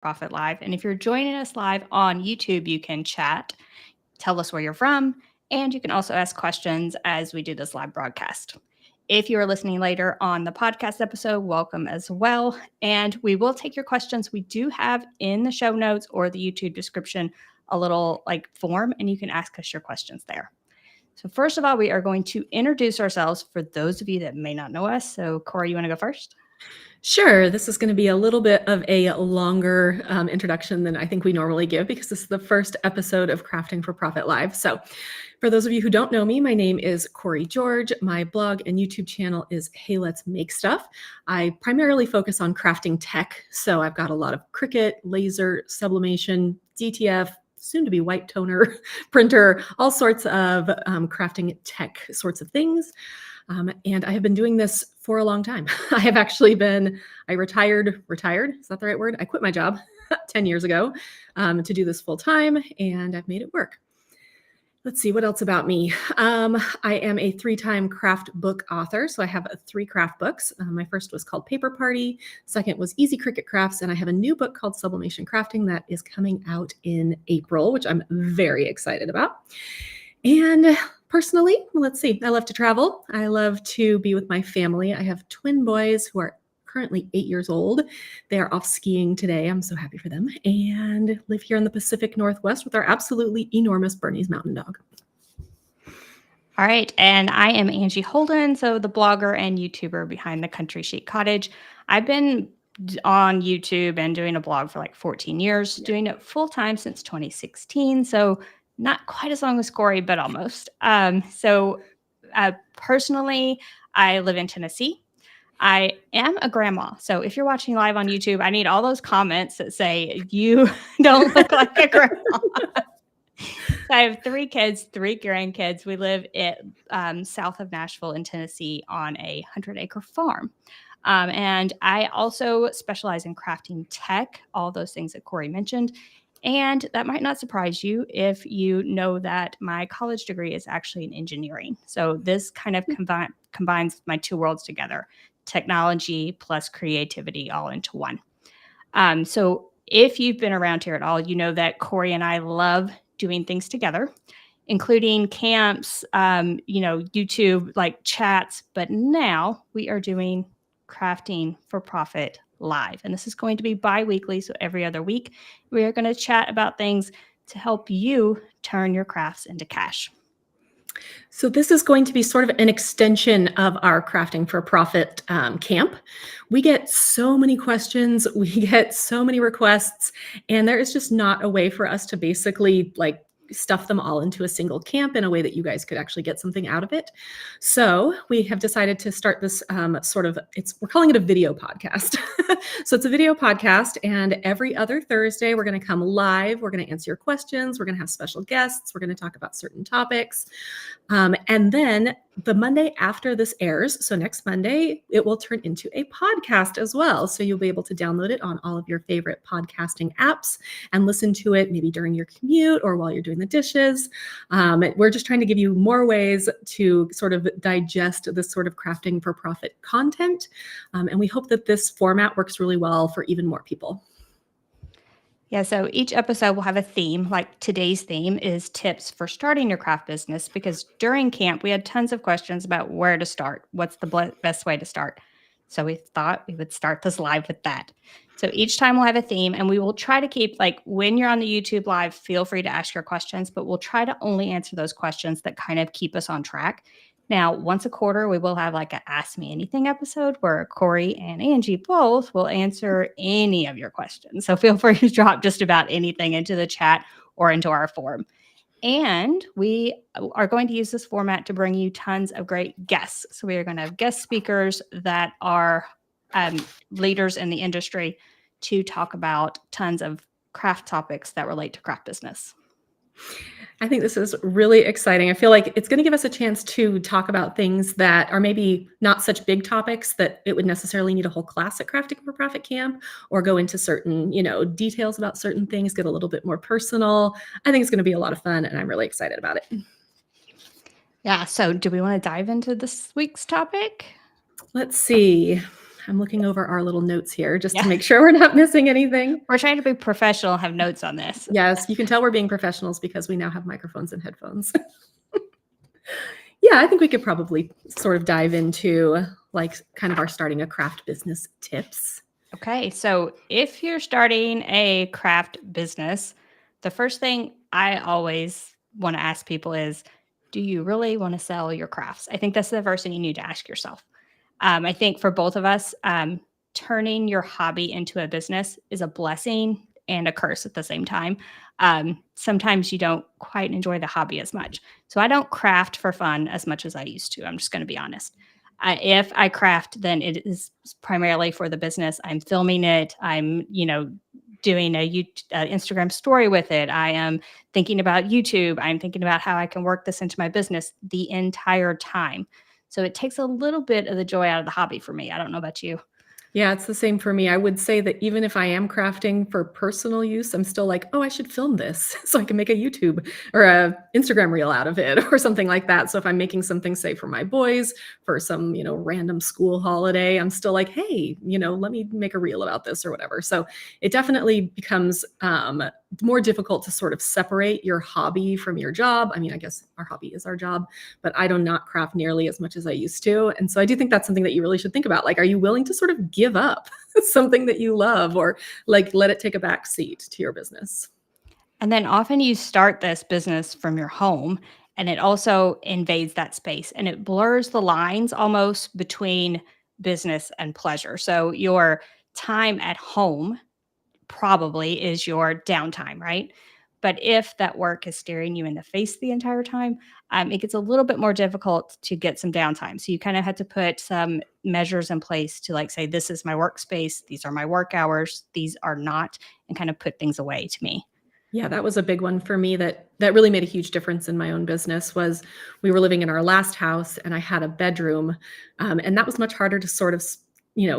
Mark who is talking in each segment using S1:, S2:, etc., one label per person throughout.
S1: Profit Live. And if you're joining us live on YouTube, you can chat, tell us where you're from, and you can also ask questions as we do this live broadcast. If you are listening later on the podcast episode, welcome as well. And we will take your questions. We do have in the show notes or the YouTube description a little form, and you can ask us your questions there. So first of all, we are going to introduce ourselves for those of you that may not know us. So Corey, you want to go first?
S2: Sure. This is going to be a little bit of a longer introduction than I think we normally give because this is the first episode of Crafting for Profit Live. So for those of you who don't know me, my name is Corey George. My blog and YouTube channel is Hey Let's Make Stuff. I primarily focus on crafting tech. So I've got a lot of Cricut, laser, sublimation, DTF, soon to be white toner, printer, all sorts of crafting tech sorts of things. And I have been doing this for a long time. I retired, is that the right word? I quit my job 10 years ago to do this full time, and I've made it work. Let's see, what else about me? I am a 3-time craft book author. So I have 3 craft books. My first was called Paper Party. Second was Easy Cricut Crafts. And I have a new book called Sublimation Crafting that is coming out in April, which I'm very excited about. And personally, let's see, I love to travel. I love to be with my family. I have twin boys who are currently 8 years old. They are off skiing today. I'm so happy for them. And live here in the Pacific Northwest with our absolutely enormous Bernese Mountain Dog.
S1: All right. And I am Angie Holden, so the blogger and YouTuber behind the Country Chic Cottage. I've been on YouTube and doing a blog for like 14 years, doing it full time since 2016. So not quite as long as Corey, but almost. Personally, I live in Tennessee. I am a grandma. So if you're watching live on YouTube, I need all those comments that say you don't look like a grandma. I have 3 kids, 3 grandkids. We live south of Nashville in Tennessee on a 100-acre farm. And I also specialize in crafting tech, all those things that Corey mentioned. And that might not surprise you if you know that my college degree is actually in engineering. So this kind of combines my 2 worlds together, technology plus creativity all into one. So if you've been around here at all, you know that Corey and I love doing things together, including camps, YouTube, like chats. But now we are doing Crafting for Profit Live. And this is going to be bi-weekly. So every other week, we are going to chat about things to help you turn your crafts into cash.
S2: So this is going to be sort of an extension of our Crafting for Profit camp. We get so many questions, we get so many requests, and there is just not a way for us to basically stuff them all into a single camp in a way that you guys could actually get something out of it. So we have decided to start this we're calling it a video podcast. So it's a video podcast, and every other Thursday, we're going to come live. We're going to answer your questions. We're going to have special guests. We're going to talk about certain topics. And then the Monday after this airs, so next Monday, it will turn into a podcast as well. So you'll be able to download it on all of your favorite podcasting apps and listen to it maybe during your commute or while you're doing the dishes. We're just trying to give you more ways to sort of digest this sort of crafting for profit content. And we hope that this format works really well for even more people.
S1: Yeah, so each episode will have a theme. Like today's theme is tips for starting your craft business, because during camp, we had tons of questions about where to start. What's the best way to start? So we thought we would start this live with that. So each time we'll have a theme, and we will try to keep, when you're on the YouTube live, feel free to ask your questions, but we'll try to only answer those questions that kind of keep us on track. Now, once a quarter, we will have an Ask Me Anything episode where Corey and Angie both will answer any of your questions. So feel free to drop just about anything into the chat or into our forum. And we are going to use this format to bring you tons of great guests. So we are going to have guest speakers that are leaders in the industry to talk about tons of craft topics that relate to craft business.
S2: I think this is really exciting. I feel like it's going to give us a chance to talk about things that are maybe not such big topics that it would necessarily need a whole class at Crafting for Profit Camp, or go into certain, details about certain things, get a little bit more personal. I think it's going to be a lot of fun, and I'm really excited about it.
S1: Yeah. So do we want to dive into this week's topic?
S2: Let's see. I'm looking over our little notes here just
S1: Yeah.
S2: to make sure we're not missing anything.
S1: We're trying to be professional, have notes on this.
S2: Yes, you can tell we're being professionals because we now have microphones and headphones. Yeah, I think we could probably sort of dive into like kind of our starting a craft business tips.
S1: Okay, so if you're starting a craft business, the first thing I always want to ask people is, do you really want to sell your crafts? I think that's the first thing you need to ask yourself. I think for both of us, turning your hobby into a business is a blessing and a curse at the same time. Sometimes you don't quite enjoy the hobby as much. So I don't craft for fun as much as I used to. I'm just going to be honest. If I craft, then it is primarily for the business. I'm filming it. I'm, doing a Instagram story with it. I am thinking about YouTube. I'm thinking about how I can work this into my business the entire time. So it takes a little bit of the joy out of the hobby for me. I don't know about you.
S2: Yeah, it's the same for me. I would say that even if I am crafting for personal use, I'm still like, oh, I should film this so I can make a YouTube or a Instagram reel out of it or something like that. So if I'm making something, say, for my boys, for some, random school holiday, I'm still like, hey, let me make a reel about this or whatever. So it definitely becomes more difficult to sort of separate your hobby from your job. I mean, I guess our hobby is our job, but I do not craft nearly as much as I used to. And so I do think that's something that you really should think about. Like, are you willing to sort of give up something that you love or like let it take a back seat to your business?
S1: And then often you start this business from your home, and it also invades that space and it blurs the lines almost between business and pleasure. So your time at home probably is your downtime, right? But if that work is staring you in the face the entire time, it gets a little bit more difficult to get some downtime. So you kind of have to put some measures in place to like say, this is my workspace, these are my work hours, these are not, and kind of put things away to me.
S2: Yeah, that was a big one for me that really made a huge difference in my own business was we were living in our last house and I had a bedroom. And that was much harder to sort of,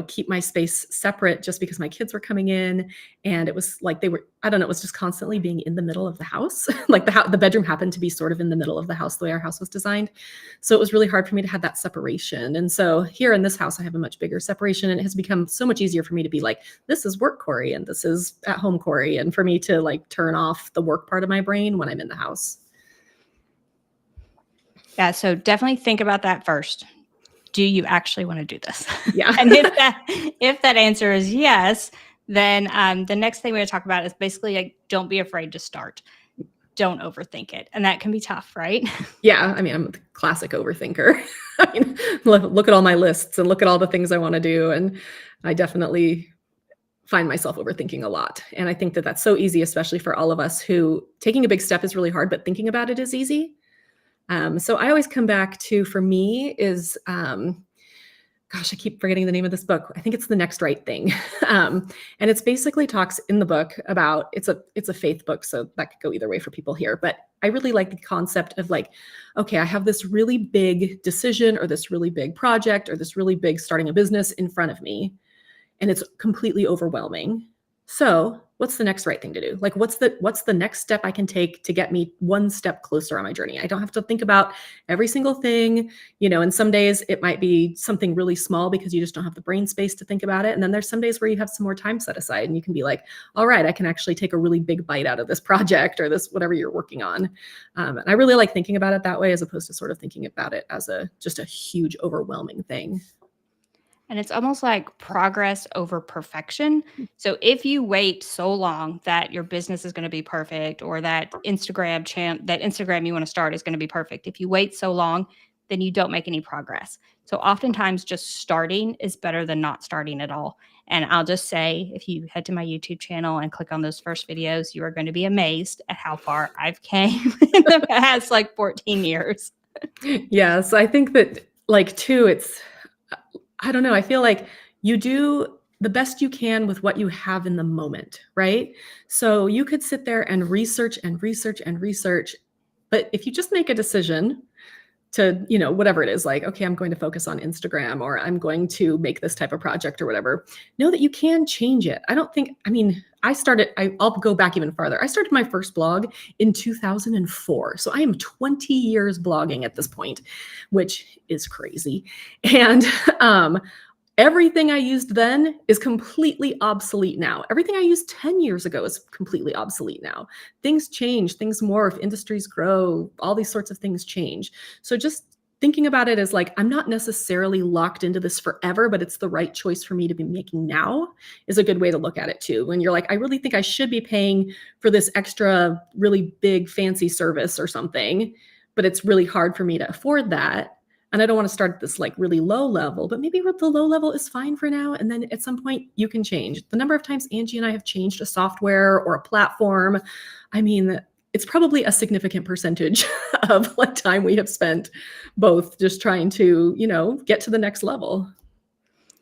S2: keep my space separate just because my kids were coming in and it was like I don't know, it was just constantly being in the middle of the house. Like the bedroom happened to be sort of in the middle of the house, the way our house was designed. So it was really hard for me to have that separation. And so here in this house, I have a much bigger separation and it has become so much easier for me to be like, this is work Corey and this is at home Corey. And for me to like turn off the work part of my brain when I'm in the house.
S1: Yeah, so definitely think about that first. Do you actually want to do this?
S2: Yeah.
S1: And if that answer is yes, then the next thing we're going to talk about is basically like, don't be afraid to start. Don't overthink it. And that can be tough, right?
S2: Yeah. I mean, I'm a classic overthinker. I mean, look at all my lists and look at all the things I want to do. And I definitely find myself overthinking a lot. And I think that that's so easy, especially for all of us who taking a big step is really hard, but thinking about it is easy. So I always come back to, for me is, gosh, I keep forgetting the name of this book. I think it's The Next Right Thing. And it's basically talks in the book about, it's a faith book. So that could go either way for people here, but I really like the concept of like, okay, I have this really big decision or this really big project or this really big starting a business in front of me. And it's completely overwhelming. So what's the next right thing to do? Like, what's the next step I can take to get me one step closer on my journey? I don't have to think about every single thing, and some days it might be something really small because you just don't have the brain space to think about it. And then there's some days where you have some more time set aside and you can be like, all right, I can actually take a really big bite out of this project or this, whatever you're working on. And I really like thinking about it that way, as opposed to sort of thinking about it as just a huge, overwhelming thing.
S1: And it's almost like progress over perfection. So if you wait so long that your business is going to be perfect or that Instagram you want to start is going to be perfect, if you wait so long, then you don't make any progress. So oftentimes just starting is better than not starting at all. And I'll just say, if you head to my YouTube channel and click on those first videos, you are going to be amazed at how far I've came in the past like 14 years.
S2: Yes, I think that too, I don't know. I feel like you do the best you can with what you have in the moment, right? So you could sit there and research and research and research. But if you just make a decision to, whatever it is, like, okay, I'm going to focus on Instagram or I'm going to make this type of project or whatever, know that you can change it. I'll go back even farther. I started my first blog in 2004. So I am 20 years blogging at this point, which is crazy. And Everything I used then is completely obsolete now. Everything I used 10 years ago is completely obsolete now. Things change, things morph, industries grow, all these sorts of things change. So just thinking about it as like, I'm not necessarily locked into this forever, but it's the right choice for me to be making now is a good way to look at it too. When you're like, I really think I should be paying for this extra really big fancy service or something, but it's really hard for me to afford that. And I don't want to start at this like really low level, but maybe the low level is fine for now. And then at some point you can change. The number of times Angie and I have changed a software or a platform, I mean, it's probably a significant percentage of like time we have spent both just trying to, get to the next level.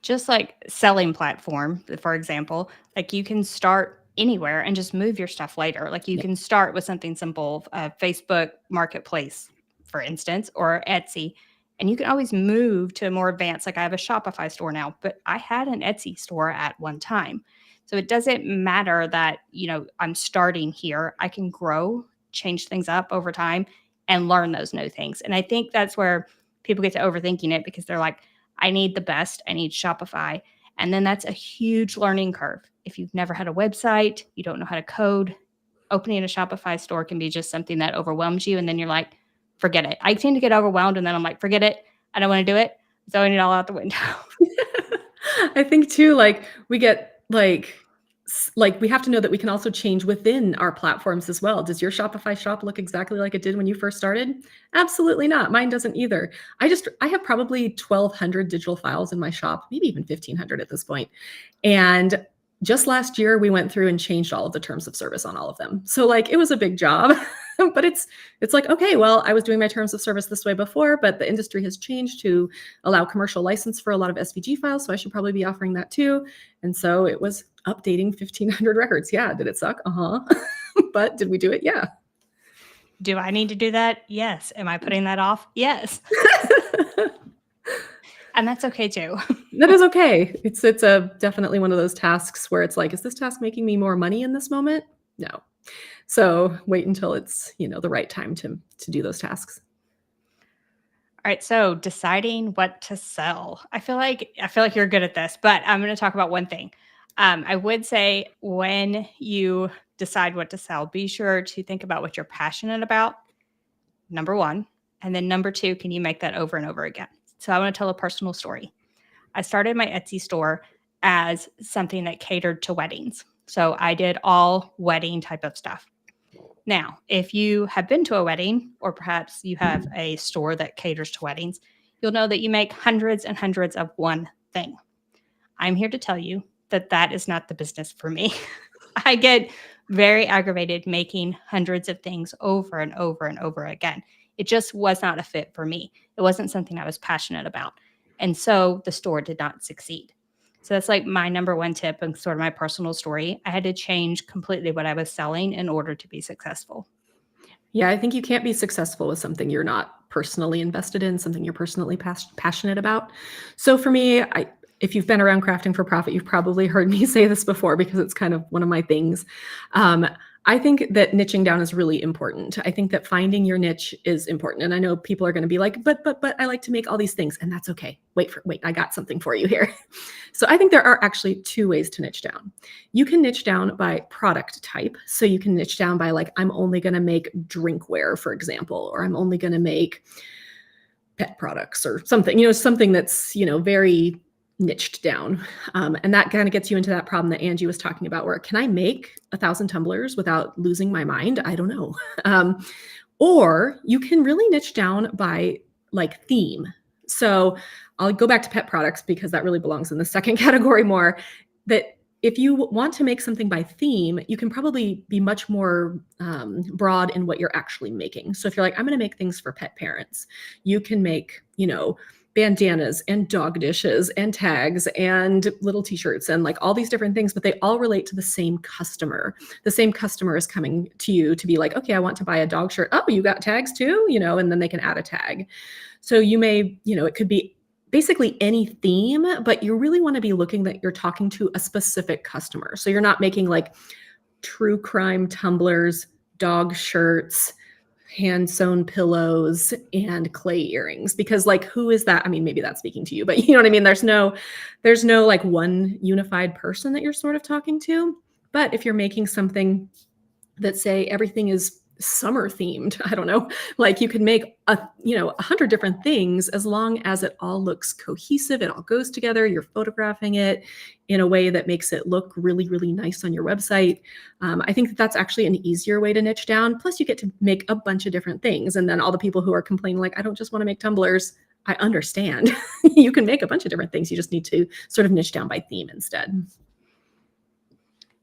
S1: Just like selling platform, for example, like you can start anywhere and just move your stuff later. Like you can start with something simple, Facebook Marketplace, for instance, or Etsy, and you can always move to a more advanced. Like I have a Shopify store now, but I had an Etsy store at one time. So it doesn't matter that, I'm starting here. I can grow, change things up over time and learn those new things. And I think that's where people get to overthinking it because they're like, I need the best. I need Shopify. And then that's a huge learning curve. If you've never had a website, you don't know how to code, opening a Shopify store can be just something that overwhelms you. And then you're like, forget it. I tend to get overwhelmed and then I'm like, forget it. I don't want to do it. Throwing it all out the window.
S2: I think too, like we get like we have to know that we can also change within our platforms as well. Does your Shopify shop look exactly like it did when you first started? Absolutely not. Mine doesn't either. I have probably 1,200 digital files in my shop, maybe even 1,500 at this point. And just last year, we went through and changed all of the terms of service on all of them. So like it was a big job, but it's like, okay, well, I was doing my terms of service this way before, but the industry has changed to allow commercial license for a lot of SVG files. So I should probably be offering that too. And so it was updating 1,500 records. Yeah. Did it suck? Uh-huh. But did we do it? Yeah.
S1: Do I need to do that? Yes. Am I putting that off? Yes. And that's okay too.
S2: That is okay. It's a definitely one of those tasks where it's like, is this task making me more money in this moment? No. So wait until it's, the right time to do those tasks.
S1: All right, so deciding what to sell. I feel like you're good at this, but I'm going to talk about one thing. I would say when you decide what to sell, be sure to think about what you're passionate about. Number one, and then number two, can you make that over and over again? So I want to tell a personal story. I started my Etsy store as something that catered to weddings. So I did all wedding type of stuff. Now, if you have been to a wedding, or perhaps you have a store that caters to weddings, you'll know that you make hundreds and hundreds of one thing. I'm here to tell you that that is not the business for me. I get very aggravated making hundreds of things over and over and over again. It just was not a fit for me. It wasn't something I was passionate about. And so the store did not succeed. So that's like my number one tip and sort of my personal story. I had to change completely what I was selling in order to be successful.
S2: Yeah, I think you can't be successful with something you're not personally invested in, something you're personally passionate about. So for me, if you've been around crafting for profit, you've probably heard me say this before because it's kind of one of my things. I think that niching down is really important. I think that finding your niche is important. And I know people are going to be like, but I like to make all these things, and that's okay. Wait, I got something for you here. So I think there are actually two ways to niche down. You can niche down by product type. So you can niche down by like, I'm only going to make drinkware, for example, or I'm only going to make pet products or something, something that's, very niched down. And that kind of gets you into that problem that Angie was talking about, where can I make 1,000 tumblers without losing my mind? I don't know. Or you can really niche down by like theme. So I'll go back to pet products because that really belongs in the second category more. That if you want to make something by theme, you can probably be much more broad in what you're actually making. So if you're like, I'm going to make things for pet parents, you can make, bandanas and dog dishes and tags and little t-shirts and like all these different things, but they all relate to the same customer. The same customer is coming to you to be like, okay, I want to buy a dog shirt. Oh, you got tags too, and then they can add a tag. So you may, it could be basically any theme, but you really want to be looking that you're talking to a specific customer. So you're not making like true crime tumblers, dog shirts, hand sewn pillows and clay earrings, because like, who is that? I mean, maybe that's speaking to you, but you know what I mean? There's no like one unified person that you're sort of talking to. But if you're making something that, say, everything is summer themed, I don't know, like you could make 100 different things, as long as it all looks cohesive, it all goes together, you're photographing it in a way that makes it look really, really nice on your website. I think that that's actually an easier way to niche down. Plus you get to make a bunch of different things. And then all the people who are complaining, like, I don't just want to make tumblers, I understand. You can make a bunch of different things. You just need to sort of niche down by theme instead.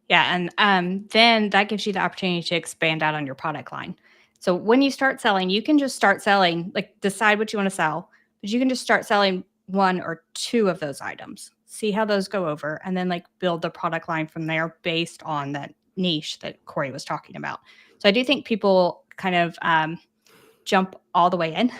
S1: Yeah. And then that gives you the opportunity to expand out on your product line. So when you start selling, you can just start selling, like decide what you want to sell, but you can just start selling one or two of those items, see how those go over, and then like build the product line from there based on that niche that Corey was talking about. So I do think people kind of jump all the way in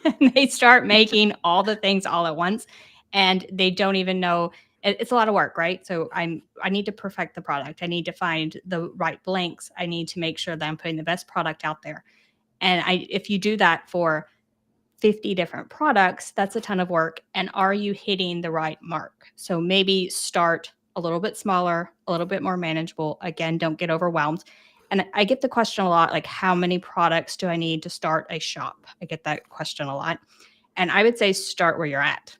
S1: and they start making all the things all at once, and they don't even know. It's a lot of work, right? So I need to perfect the product. I need to find the right blanks. I need to make sure that I'm putting the best product out there. And if you do that for 50 different products, that's a ton of work. And are you hitting the right mark? So maybe start a little bit smaller, a little bit more manageable. Again, don't get overwhelmed. And I get the question a lot, like, how many products do I need to start a shop? I get that question a lot. And I would say start where you're at.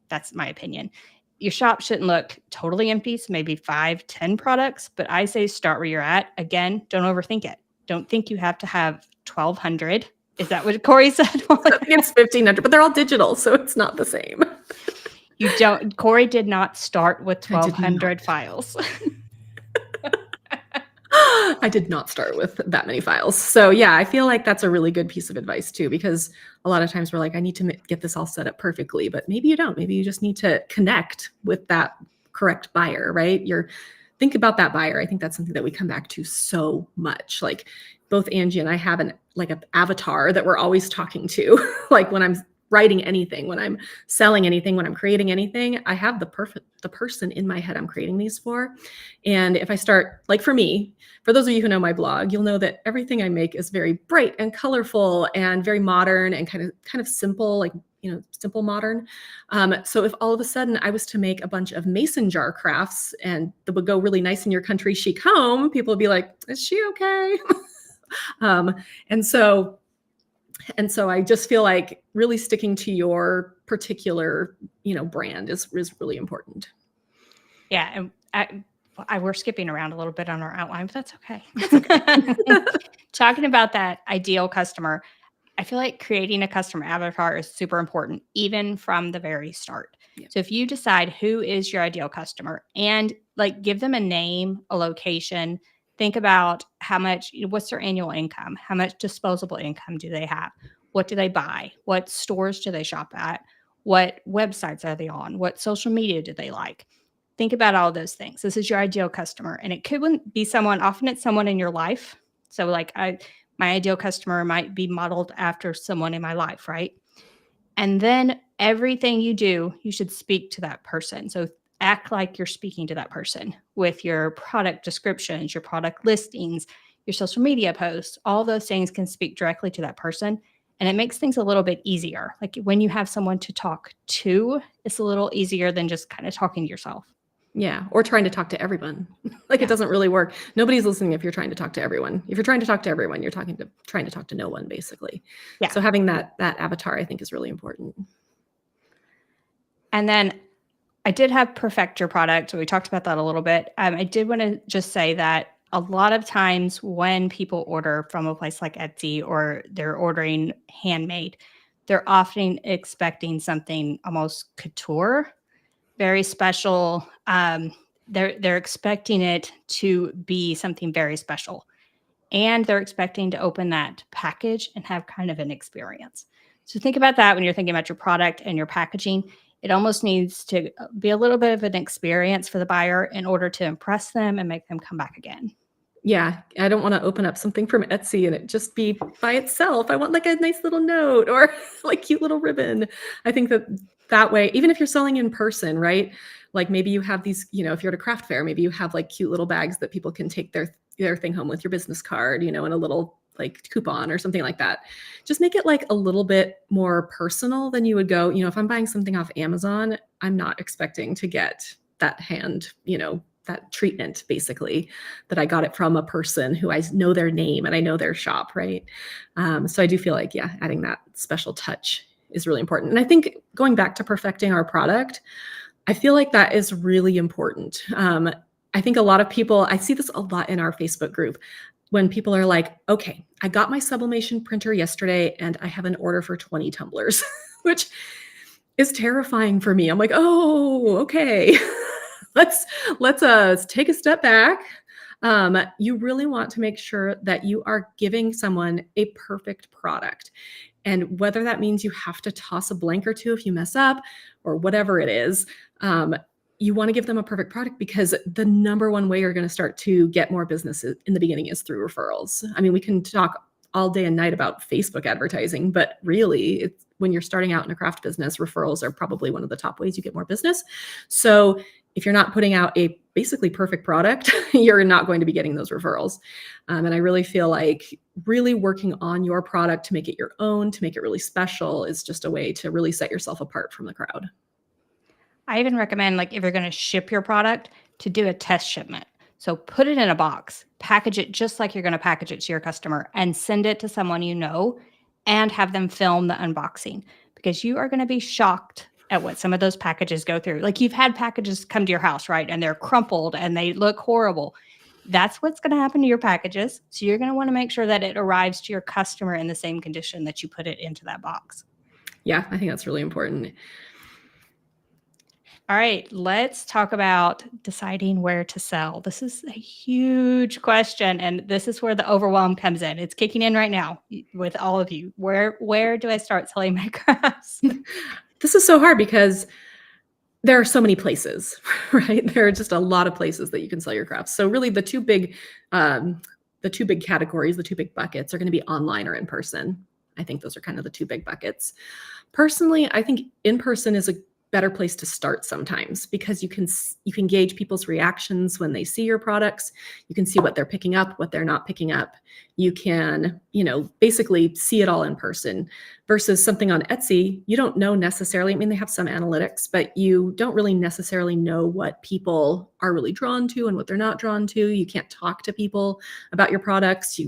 S1: That's my opinion. Your shop shouldn't look totally empty, so maybe 5, 10 products, but I say start where you're at. Again, don't overthink it. Don't think you have to have 1,200. Is that what Corey said?
S2: I think it's 1,500, but they're all digital, so it's not the same.
S1: Corey did not start with 1,200 files.
S2: I did not start with that many files. So yeah, I feel like that's a really good piece of advice too, because a lot of times we're like, I need to get this all set up perfectly, but maybe you don't. Maybe you just need to connect with that correct buyer, right? Think about that buyer. I think that's something that we come back to so much. Like both Angie and I have an avatar that we're always talking to. Like when I'm writing anything, when I'm selling anything, when I'm creating anything, I have the person in my head I'm creating these for. And if I start, like for me, for those of you who know my blog, you'll know that everything I make is very bright and colorful and very modern and kind of simple, like, simple modern. So if all of a sudden I was to make a bunch of mason jar crafts and that would go really nice in your country chic home, people would be like, is she okay? And so I just feel like really sticking to your particular, brand is really important.
S1: Yeah. And we're skipping around a little bit on our outline, but that's okay. That's okay. Talking about that ideal customer, I feel like creating a customer avatar is super important, even from the very start. Yeah. So if you decide who is your ideal customer and like give them a name, a location, think about what's their annual income? How much disposable income do they have? What do they buy? What stores do they shop at? What websites are they on? What social media do they like? Think about all those things. This is your ideal customer. And it could be often it's someone in your life. So like my ideal customer might be modeled after someone in my life, right? And then everything you do, you should speak to that person. So act like you're speaking to that person with your product descriptions, your product listings, your social media posts. All those things can speak directly to that person. And it makes things a little bit easier. Like when you have someone to talk to, it's a little easier than just kind of talking to yourself.
S2: Yeah. Or trying to talk to everyone. Like it doesn't really work. Nobody's listening if you're trying to talk to everyone. If you're trying to talk to everyone, you're trying to talk to no one, basically. Yeah. So having that avatar, I think, is really important.
S1: And then I did have perfect your product. We talked about that a little bit. I did want to just say that a lot of times when people order from a place like Etsy or they're ordering handmade, they're often expecting something almost couture, very special. They're expecting it to be something very special. And they're expecting to open that package and have kind of an experience. So think about that when you're thinking about your product and your packaging. It almost needs to be a little bit of an experience for the buyer in order to impress them and make them come back again.
S2: Yeah, I don't want to open up something from Etsy and it just be by itself. I want like a nice little note or like cute little ribbon. I think that way, even if you're selling in person, right? Like maybe you have these, if you're at a craft fair, maybe you have like cute little bags that people can take their thing home with, your business card, and a little like coupon or something like that. Just make it like a little bit more personal than you would go, if I'm buying something off Amazon, I'm not expecting to get that that treatment basically, that I got it from a person who I know their name and I know their shop, right? So I do feel like, adding that special touch is really important. And I think going back to perfecting our product, I feel like that is really important. I think a lot of people, I see this a lot in our Facebook group, when people are like, okay, I got my sublimation printer yesterday and I have an order for 20 tumblers, which is terrifying for me. I'm like, oh, okay. let's take a step back. You really want to make sure that you are giving someone a perfect product. And whether that means you have to toss a blank or two if you mess up or whatever it is, you want to give them a perfect product, because the number one way you're going to start to get more business in the beginning is through referrals. I mean, we can talk all day and night about Facebook advertising, but really when you're starting out in a craft business, referrals are probably one of the top ways you get more business. So if you're not putting out a basically perfect product, you're not going to be getting those referrals. And I really feel like really working on your product to make it your own, to make it really special, is just a way to really set yourself apart from the crowd.
S1: I even recommend, like, if you're going to ship your product, to do a test shipment. So put it in a box, package it just like you're going to package it to your customer, and send it to someone you know, and have them film the unboxing, because you are going to be shocked at what some of those packages go through. Like, you've had packages come to your house, right? And they're crumpled and they look horrible. That's what's going to happen to your packages. So you're going to want to make sure that it arrives to your customer in the same condition that you put it into that box.
S2: Yeah, I think that's really important.
S1: All right, let's talk about deciding where to sell. This is a huge question, and this is where the overwhelm comes in. It's kicking in right now with all of you. Where do I start selling my crafts?
S2: This is so hard because there are so many places, right? There are just a lot of places that you can sell your crafts. So really the two big categories, the two big buckets are going to be online or in person. I think those are kind of the two big buckets. Personally, I think in person is a better place to start sometimes, because you can gauge people's reactions when they see your products. You can see what they're picking up, what they're not picking up. You can, basically see it all in person, versus something on Etsy. You don't know necessarily, I mean, they have some analytics, but you don't really necessarily know what people are really drawn to and what they're not drawn to. You can't talk to people about your products.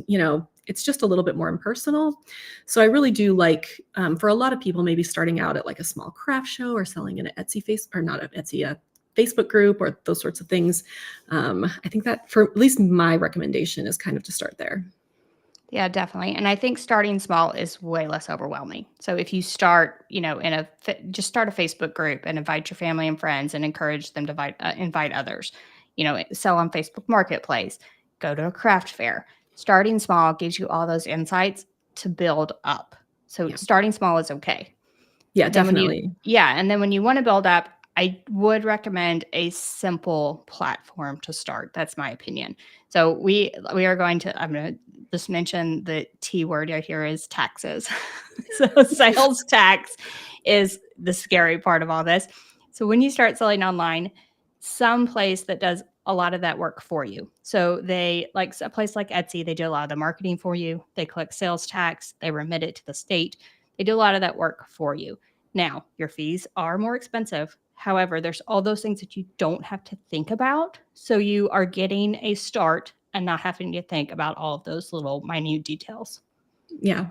S2: It's just a little bit more impersonal. So I really do like, for a lot of people, maybe starting out at like a small craft show or selling in an Etsy a Facebook group or those sorts of things. I think that, for at least my recommendation, is kind of to start there.
S1: Yeah, definitely. And I think starting small is way less overwhelming. So if you start, just start a Facebook group and invite your family and friends and encourage them to invite others. Sell on Facebook Marketplace, go to a craft fair. Starting small gives you all those insights to build up. So starting small is okay.
S2: Yeah, definitely.
S1: And then when you want to build up, I would recommend a simple platform to start. That's my opinion. So I'm going to just mention the T word right here is taxes. So sales tax is the scary part of all this. So when you start selling online, some place that does a lot of that work for you. So they, like a place like Etsy, they do a lot of the marketing for you. They collect sales tax, they remit it to the state. They do a lot of that work for you. Now, your fees are more expensive. However, there's all those things that you don't have to think about. So you are getting a start and not having to think about all of those little minute details.
S2: Yeah.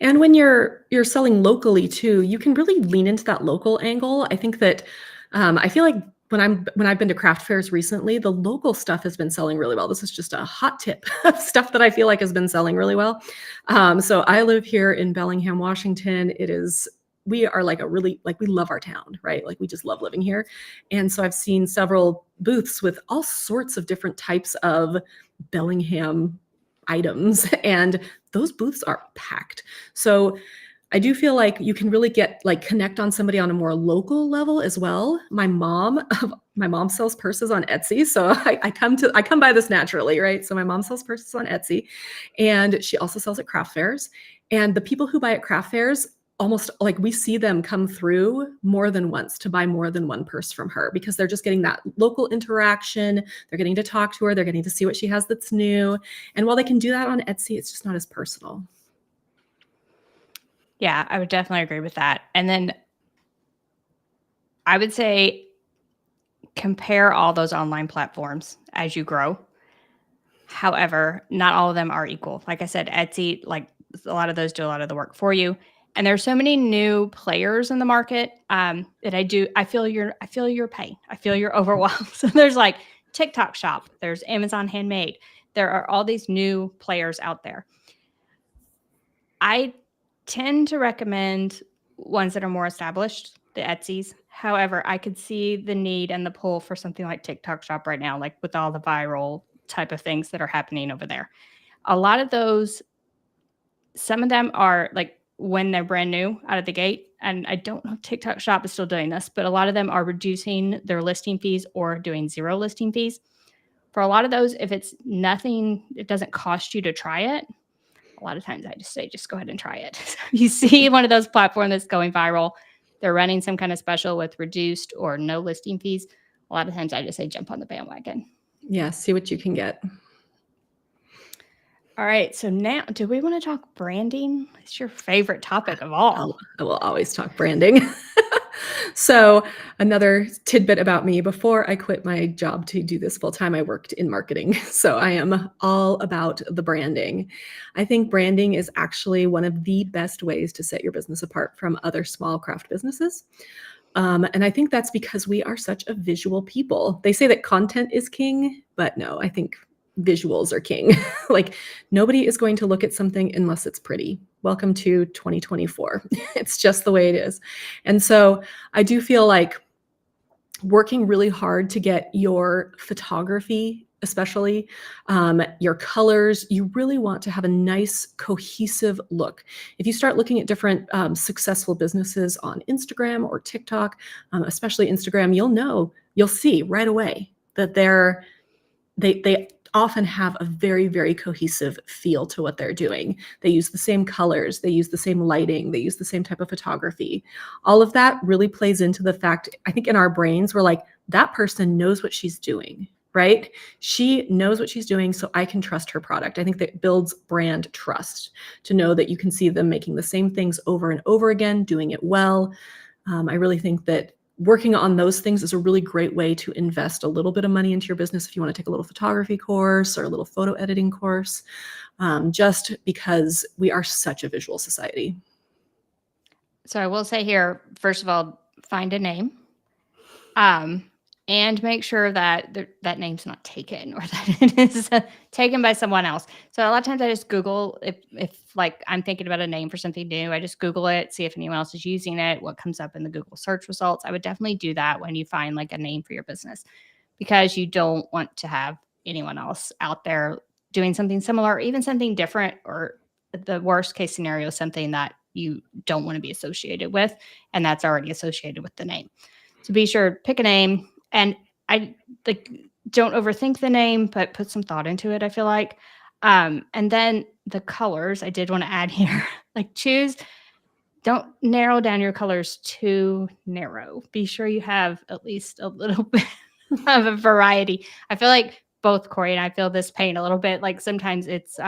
S2: And when you're selling locally too, you can really lean into that local angle. I think that I feel like when I've been to craft fairs recently, the local stuff has been selling really well. This is just a hot tip of stuff that I feel like has been selling really well. So I live here in Bellingham, Washington. We are we love our town, right? Like, we just love living here. And so I've seen several booths with all sorts of different types of Bellingham items, and those booths are packed. So I do feel like you can really connect on somebody on a more local level as well. My mom sells purses on Etsy. So I come by this naturally, right? So my mom sells purses on Etsy, and she also sells at craft fairs. And the people who buy at craft fairs almost like we see them come through more than once to buy more than one purse from her because they're just getting that local interaction. They're getting to talk to her. They're getting to see what she has that's new. And while they can do that on Etsy, it's just not as personal.
S1: Yeah, I would definitely agree with that. And then I would say compare all those online platforms as you grow. However, not all of them are equal. Like I said, Etsy, like a lot of those do a lot of the work for you. And there's so many new players in the market that I feel your pain. I feel your overwhelmed. So there's like TikTok Shop, there's Amazon Handmade. There are all these new players out there. I tend to recommend ones that are more established, the Etsy's. However, I could see the need and the pull for something like TikTok Shop right now, like with all the viral type of things that are happening over there. A lot of those, some of them are like when they're brand new out of the gate. And I don't know if TikTok Shop is still doing this, but a lot of them are reducing their listing fees or doing zero listing fees. For a lot of those, if it's nothing, it doesn't cost you to try it. A lot of times I just say, just go ahead and try it. So if you see one of those platforms that's going viral, they're running some kind of special with reduced or no listing fees. A lot of times I just say, jump on the bandwagon.
S2: Yeah, see what you can get.
S1: All right. So now, do we want to talk branding? It's your favorite topic of all.
S2: I will always talk branding. So another tidbit about me, before I quit my job to do this full time, I worked in marketing. So I am all about the branding. I think branding is actually one of the best ways to set your business apart from other small craft businesses. And I think that's because we are such a visual people. They say that content is king, but no, I think visuals are king. Like nobody is going to look at something unless it's pretty. Welcome to 2024. It's just the way it is. And so I do feel like working really hard to get your photography, especially your colors, you really want to have a nice cohesive look. If you start looking at different successful businesses on Instagram or TikTok, especially Instagram, you'll see right away that they often have a very, very cohesive feel to what they're doing. They use the same colors, they use the same lighting, they use the same type of photography. All of that really plays into the fact, I think in our brains, we're like, that person knows what she's doing, right? She knows what she's doing, so I can trust her product. I think that builds brand trust to know that you can see them making the same things over and over again, doing it well. I really think that working on those things is a really great way to invest a little bit of money into your business if you want to take a little photography course or a little photo editing course, just because we are such a visual society.
S1: So I will say here, first of all, find a name. And make sure that that name's not taken or that it is taken by someone else. So a lot of times I just Google if like I'm thinking about a name for something new, I just Google it, see if anyone else is using it, what comes up in the Google search results. I would definitely do that when you find like a name for your business because you don't want to have anyone else out there doing something similar, or even something different, or the worst case scenario, something that you don't want to be associated with, and that's already associated with the name. So be sure to pick a name. And I like don't overthink the name, but put some thought into it, I feel like. And then the colors, I did want to add here, like don't narrow down your colors too narrow. Be sure you have at least a little bit of a variety. I feel like both Corey and I feel this pain a little bit. Like sometimes it's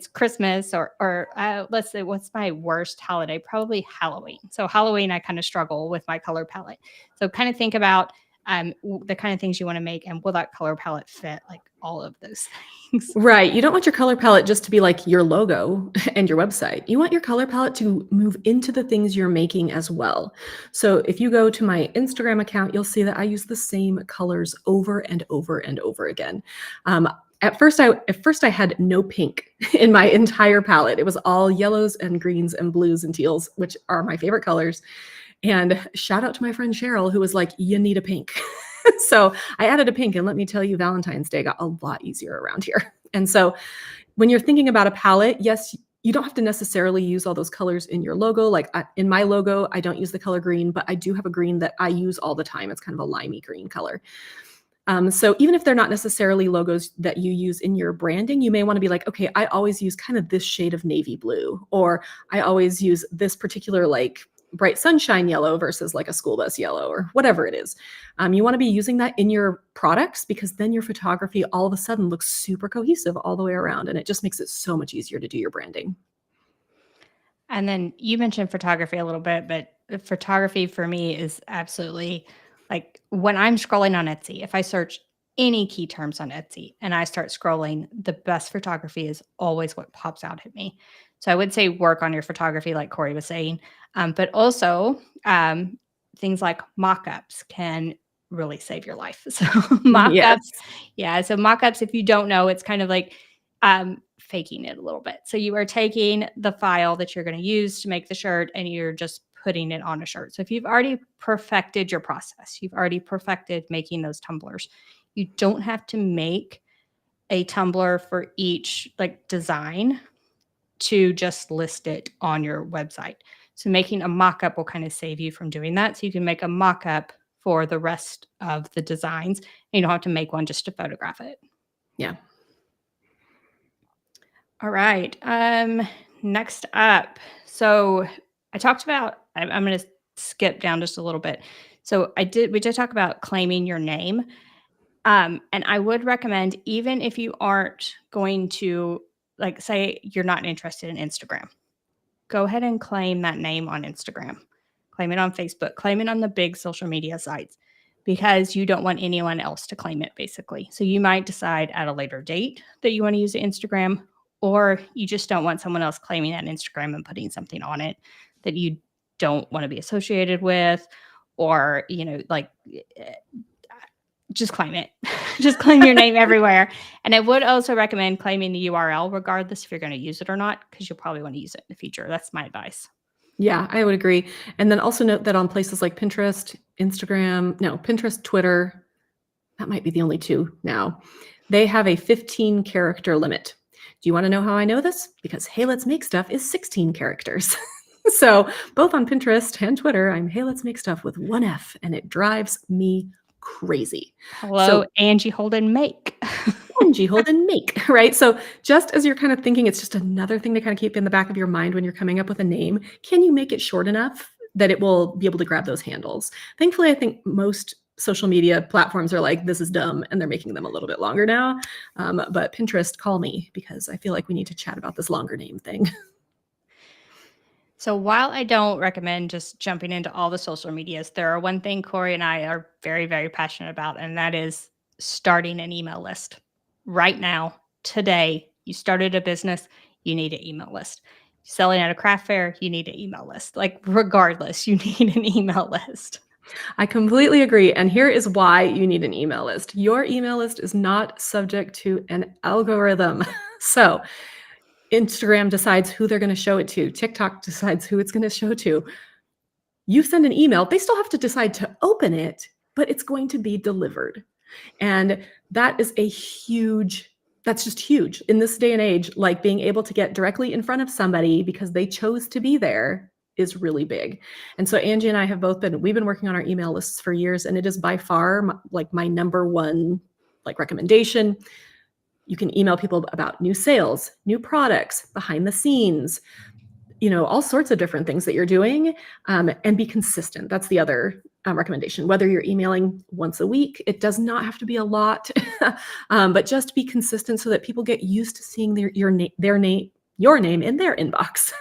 S1: Christmas or let's say, what's my worst holiday? Probably Halloween. So Halloween, I kind of struggle with my color palette. So kind of think about the kind of things you want to make, and will that color palette fit like all of those things?
S2: Right. You don't want your color palette just to be like your logo and your website. You want your color palette to move into the things you're making as well. So if you go to my Instagram account, you'll see that I use the same colors over and over and over again. At first I had no pink in my entire palette. It was all yellows and greens and blues and teals, which are my favorite colors. And shout out to my friend Cheryl, who was like, you need a pink. So I added a pink, and let me tell you, Valentine's Day got a lot easier around here. And so when you're thinking about a palette, yes, you don't have to necessarily use all those colors in your logo. Like in my logo, I don't use the color green, but I do have a green that I use all the time. It's kind of a limey green color. So even if they're not necessarily logos that you use in your branding, you may want to be like, okay, I always use kind of this shade of navy blue, or I always use this particular like bright sunshine yellow versus like a school bus yellow, or whatever it is. You want to be using that in your products, because then your photography all of a sudden looks super cohesive all the way around, and it just makes it so much easier to do your branding.
S1: And then you mentioned photography a little bit, but photography for me is absolutely like when I'm scrolling on Etsy, if I search any key terms on Etsy and I start scrolling, the best photography is always what pops out at me. So I would say work on your photography, like Corey was saying, but also things like mockups can really save your life. So
S2: Yes.
S1: mockups, yeah. So mockups, if you don't know, it's kind of like faking it a little bit. So you are taking the file that you're going to use to make the shirt and you're just putting it on a shirt. So if you've already perfected your process, you've already perfected making those tumblers, you don't have to make a tumbler for each like design to just list it on your website. So making a mock-up will kind of save you from doing that. So you can make a mock-up for the rest of the designs and you don't have to make one just to photograph it.
S2: Yeah.
S1: All right. Next up. So I talked about, I'm going to skip down just a little bit. So we did talk about claiming your name. And I would recommend, even if you aren't going to, like, say you're not interested in Instagram, go ahead and claim that name on Instagram, claim it on Facebook, claim it on the big social media sites, because you don't want anyone else to claim it, basically. So you might decide at a later date that you want to use Instagram, or you just don't want someone else claiming that Instagram and putting something on it that you don't want to be associated with, or, like, just claim it. Just claim your name everywhere. And I would also recommend claiming the URL regardless if you're going to use it or not, because you'll probably want to use it in the future. That's my advice.
S2: Yeah, I would agree. And then also note that on places like Pinterest, Pinterest, Twitter, that might be the only two now, they have a 15 character limit. Do you want to know how I know this? Because Hey Let's Make Stuff is 16 characters. So both on Pinterest and Twitter, I'm Hey Let's Make Stuff with one F, and it drives me crazy.
S1: Hello,
S2: So
S1: Angie Holden make.
S2: Angie Holden make, right? So just as you're kind of thinking, it's just another thing to kind of keep in the back of your mind when you're coming up with a name. Can you make it short enough that it will be able to grab those handles? Thankfully, I think most social media platforms are like, this is dumb, and they're making them a little bit longer now. But Pinterest, call me, because I feel like we need to chat about this longer name thing.
S1: So while I don't recommend just jumping into all the social medias, there are one thing Corey and I are very, very passionate about, and that is starting an email list. Right now, today, you started a business, you need an email list. Selling at a craft fair, you need an email list. Like, regardless, you need an email list.
S2: I completely agree. And here is why you need an email list. Your email list is not subject to an algorithm. So Instagram decides who they're going to show it to. TikTok decides who it's going to show to. You send an email, they still have to decide to open it, but it's going to be delivered. And that is that's just huge in this day and age. Like, being able to get directly in front of somebody because they chose to be there is really big. And so Angie and I have we've been working on our email lists for years, and it is by far my number one recommendation. You can email people about new sales, new products, behind the scenes, all sorts of different things that you're doing, and be consistent. That's the other recommendation. Whether you're emailing once a week, it does not have to be a lot, but just be consistent so that people get used to seeing your name in their inbox.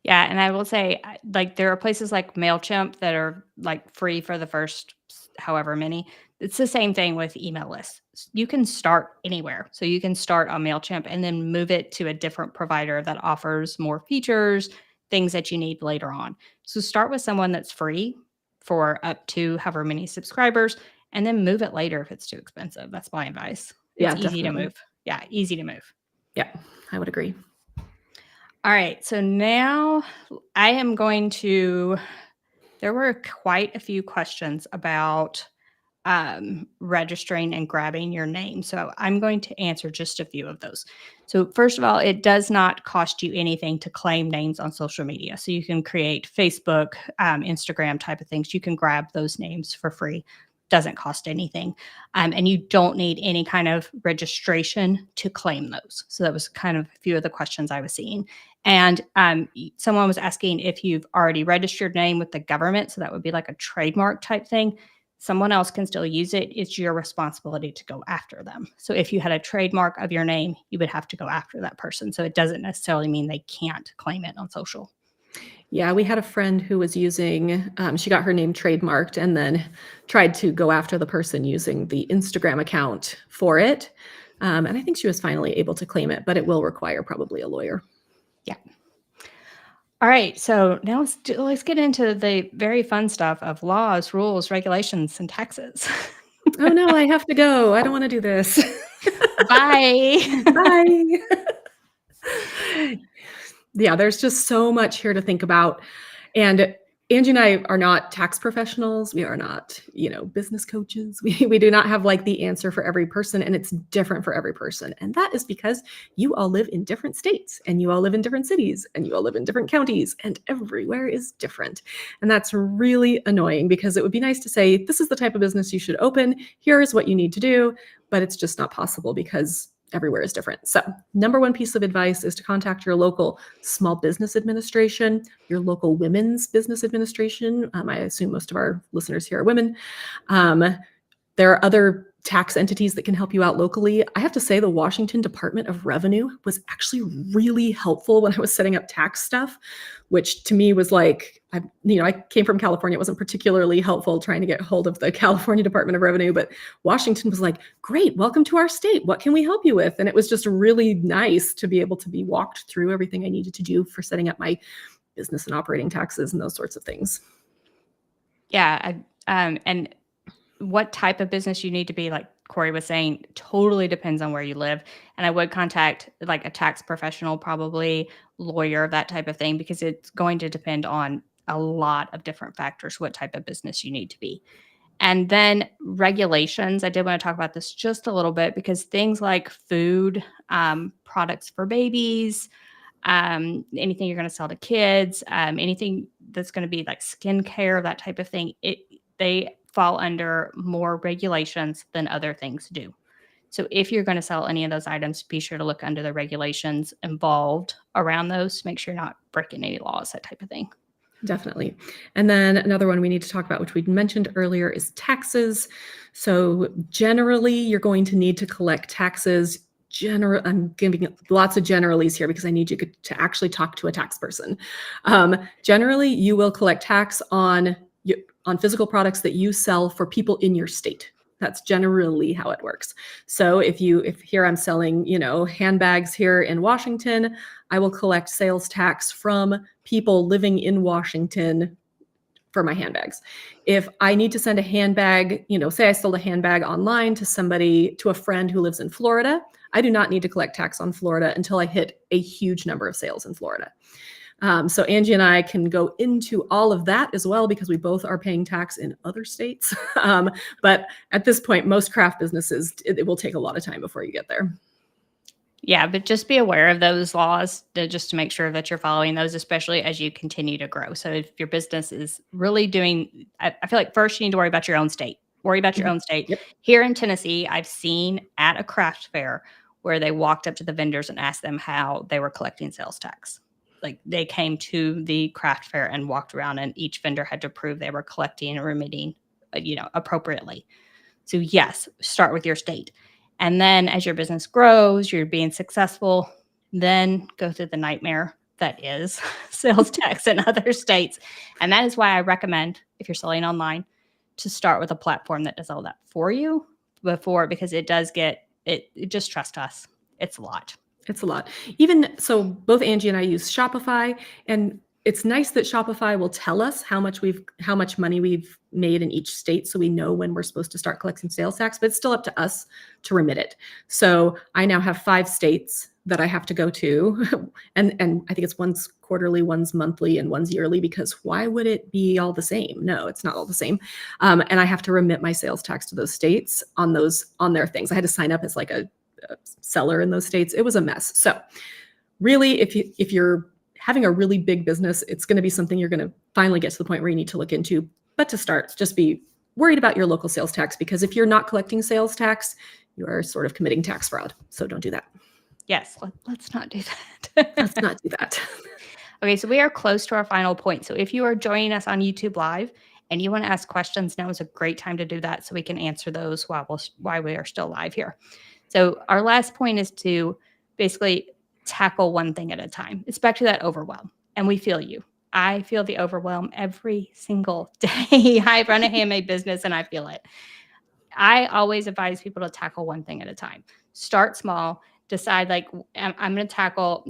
S1: Yeah, and I will say, there are places like MailChimp that are like free for the first however many. It's the same thing with email lists. You can start anywhere. So you can start on MailChimp and then move it to a different provider that offers more features, things that you need later on. So start with someone that's free for up to however many subscribers, and then move it later if it's too expensive. That's my advice. It's
S2: Yeah,
S1: easy to
S2: definitely.
S1: move. Yeah, easy to move.
S2: Yeah, I would agree.
S1: All right. So now I am going to, there were quite a few questions about registering and grabbing your name. So I'm going to answer just a few of those. So, first of all, it does not cost you anything to claim names on social media. So, you can create Facebook, Instagram type of things. You can grab those names for free. doesn't cost anything. And you don't need any kind of registration to claim those. So that was kind of a few of the questions I was seeing. And someone was asking if you've already registered your name with the government. So that would be like a trademark type thing. Someone else can still use it. It's your responsibility to go after them. So if you had a trademark of your name, you would have to go after that person. So it doesn't necessarily mean they can't claim it on social.
S2: Yeah, we had a friend who was using, she got her name trademarked and then tried to go after the person using the Instagram account for it. And I think she was finally able to claim it, but it will require probably a lawyer.
S1: Yeah. All right. So now let's get into the very fun stuff of laws, rules, regulations, and taxes.
S2: Oh no, I have to go. I don't want to do this.
S1: Bye.
S2: Bye. Yeah, there's just so much here to think about. And Angie and I are not tax professionals. We are not, business coaches. We do not have like the answer for every person, and it's different for every person. And that is because you all live in different states, and you all live in different cities, and you all live in different counties, and everywhere is different. And that's really annoying because it would be nice to say, this is the type of business you should open. Here's what you need to do, but it's just not possible because everywhere is different. So number one piece of advice is to contact your local small business administration, your local women's business administration. I assume most of our listeners here are women. There are other tax entities that can help you out locally. I have to say the Washington Department of Revenue was actually really helpful when I was setting up tax stuff, which to me was like, I came from California. It wasn't particularly helpful trying to get hold of the California Department of Revenue, but Washington was like, great, welcome to our state. What can we help you with? And it was just really nice to be able to be walked through everything I needed to do for setting up my business and operating taxes and those sorts of things.
S1: Yeah. And what type of business you need to be, like Corey was saying, totally depends on where you live. And I would contact like a tax professional, probably lawyer, that type of thing, because it's going to depend on a lot of different factors, what type of business you need to be. And then regulations. I did want to talk about this just a little bit because things like food, products for babies, anything you're going to sell to kids, anything that's going to be like skincare, that type of thing, they fall under more regulations than other things do. So if you're going to sell any of those items, be sure to look under the regulations involved around those to make sure you're not breaking any laws, that type of thing.
S2: Definitely. And then another one we need to talk about, which we mentioned earlier, is taxes. So generally, you're going to need to collect taxes. I'm giving lots of generalities here because I need you to actually talk to a tax person. Generally, you will collect tax on physical products that you sell for people in your state. That's generally how it works. So if here I'm selling, handbags here in Washington, I will collect sales tax from people living in Washington for my handbags. If I need to send a handbag, say I sold a handbag online to a friend who lives in Florida, I do not need to collect tax on Florida until I hit a huge number of sales in Florida. So Angie and I can go into all of that as well because we both are paying tax in other states. But at this point, most craft businesses, it will take a lot of time before you get there.
S1: Yeah, but just be aware of those laws just to make sure that you're following those, especially as you continue to grow. So if your business is really doing, I feel like first you need to worry about your own state. Worry about your own state.
S2: Yep.
S1: Here in Tennessee, I've seen at a craft fair where they walked up to the vendors and asked them how they were collecting sales tax. Like they came to the craft fair and walked around, and each vendor had to prove they were collecting and remitting, appropriately. So yes, start with your state. And then as your business grows, you're being successful, then go through the nightmare that is sales tax in other states. And that is why I recommend, if you're selling online, to start with a platform that does all that for you because it does just trust us. It's a lot.
S2: It's a lot. Even so, both Angie and I use Shopify, and it's nice that Shopify will tell us how much money we've made in each state, so we know when we're supposed to start collecting sales tax, but it's still up to us to remit it. So I now have 5 states that I have to go to, and I think it's one's quarterly, one's monthly, and one's yearly, because why would it be all the same? No, it's not all the same. And I have to remit my sales tax to those states on their things. I had to sign up as like a seller in those states. It was a mess. So really, if you're having a really big business, it's going to be something you're going to finally get to the point where you need to look into. But to start, just be worried about your local sales tax, because if you're not collecting sales tax, you are sort of committing tax fraud. So don't do that.
S1: Yes, let's not do that.
S2: Let's not do that.
S1: Okay, so we are close to our final point. So if you are joining us on YouTube Live and you want to ask questions, now is a great time to do that so we can answer those while we are still live here. So our last point is to basically tackle one thing at a time. It's back to that overwhelm, and we feel you. I feel the overwhelm every single day. I run a handmade business and I feel it. I always advise people to tackle one thing at a time. Start small, decide like I'm going to tackle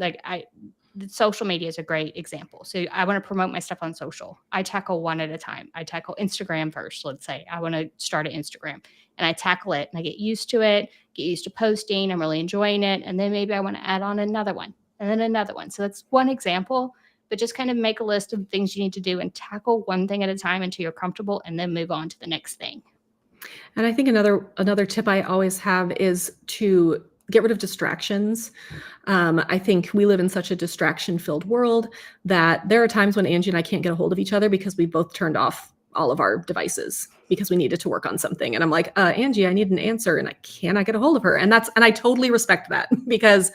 S1: social media is a great example. So I want to promote my stuff on social. I tackle one at a time. I tackle Instagram first. Let's say I want to start an Instagram and I tackle it and I get used to it, get used to posting. I'm really enjoying it. And then maybe I want to add on another one and then another one. So that's one example, but just kind of make a list of things you need to do and tackle one thing at a time until you're comfortable and then move on to the next thing.
S2: And I think another tip I always have is to get rid of distractions. I think we live in such a distraction-filled world that there are times when Angie and I can't get a hold of each other because we both turned off all of our devices because we needed to work on something. And I'm like, Angie, I need an answer, and I cannot get a hold of her. And I totally respect that because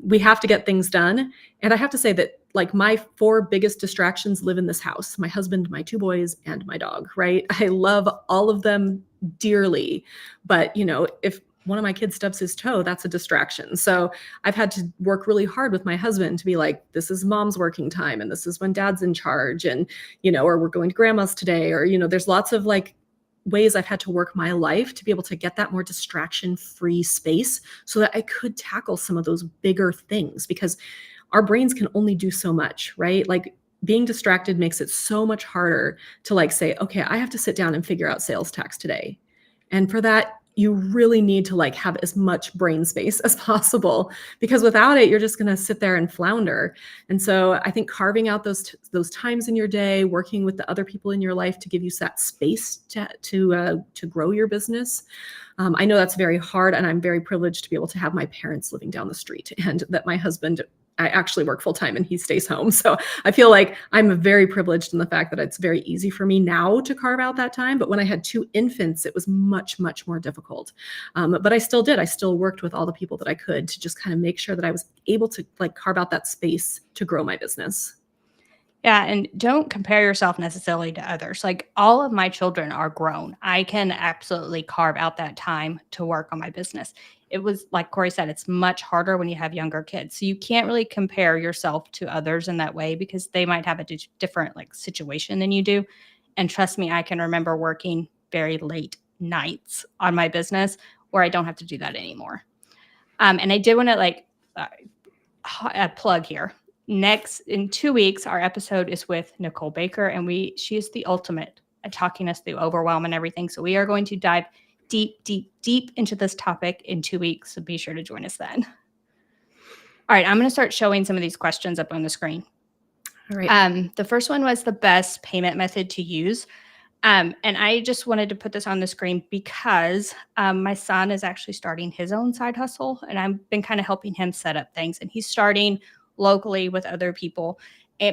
S2: we have to get things done. And I have to say that like my 4 biggest distractions live in this house: my husband, my 2 boys, and my dog, right? I love all of them dearly. But, if one of my kids stubs his toe, that's a distraction. So I've had to work really hard with my husband to be like, this is mom's working time and this is when dad's in charge, and, or we're going to grandma's today, or, there's lots of like ways I've had to work my life to be able to get that more distraction-free space so that I could tackle some of those bigger things, because our brains can only do so much, right? Like being distracted makes it so much harder to like say, okay, I have to sit down and figure out sales tax today. And for that, you really need to like have as much brain space as possible, because without it, you're just going to sit there and flounder. And so I think carving out those times in your day, working with the other people in your life to give you that space to grow your business. I know that's very hard, and I'm very privileged to be able to have my parents living down the street, and that my husband, I actually work full time and he stays home. So I feel like I'm very privileged in the fact that it's very easy for me now to carve out that time. But when I had 2 infants, it was much, much more difficult. But I still did. I still worked with all the people that I could to just kind of make sure that I was able to like carve out that space to grow my business.
S1: Yeah, and don't compare yourself necessarily to others. Like all of my children are grown. I can absolutely carve out that time to work on my business. It was like Corey said, it's much harder when you have younger kids. So you can't really compare yourself to others in that way because they might have a different like situation than you do. And trust me, I can remember working very late nights on my business where I don't have to do that anymore. And I did want to like a plug here. Next, in 2 weeks, our episode is with Nicole Baker, and she is the ultimate at talking us through overwhelm and everything. So we are going to dive deep, deep, deep into this topic in 2 weeks. So be sure to join us then. All right, I'm going to start showing some of these questions up on the screen.
S2: All right.
S1: The first one was the best payment method to use. And I just wanted to put this on the screen because my son is actually starting his own side hustle, and I've been kind of helping him set up things. And he's starting locally with other people,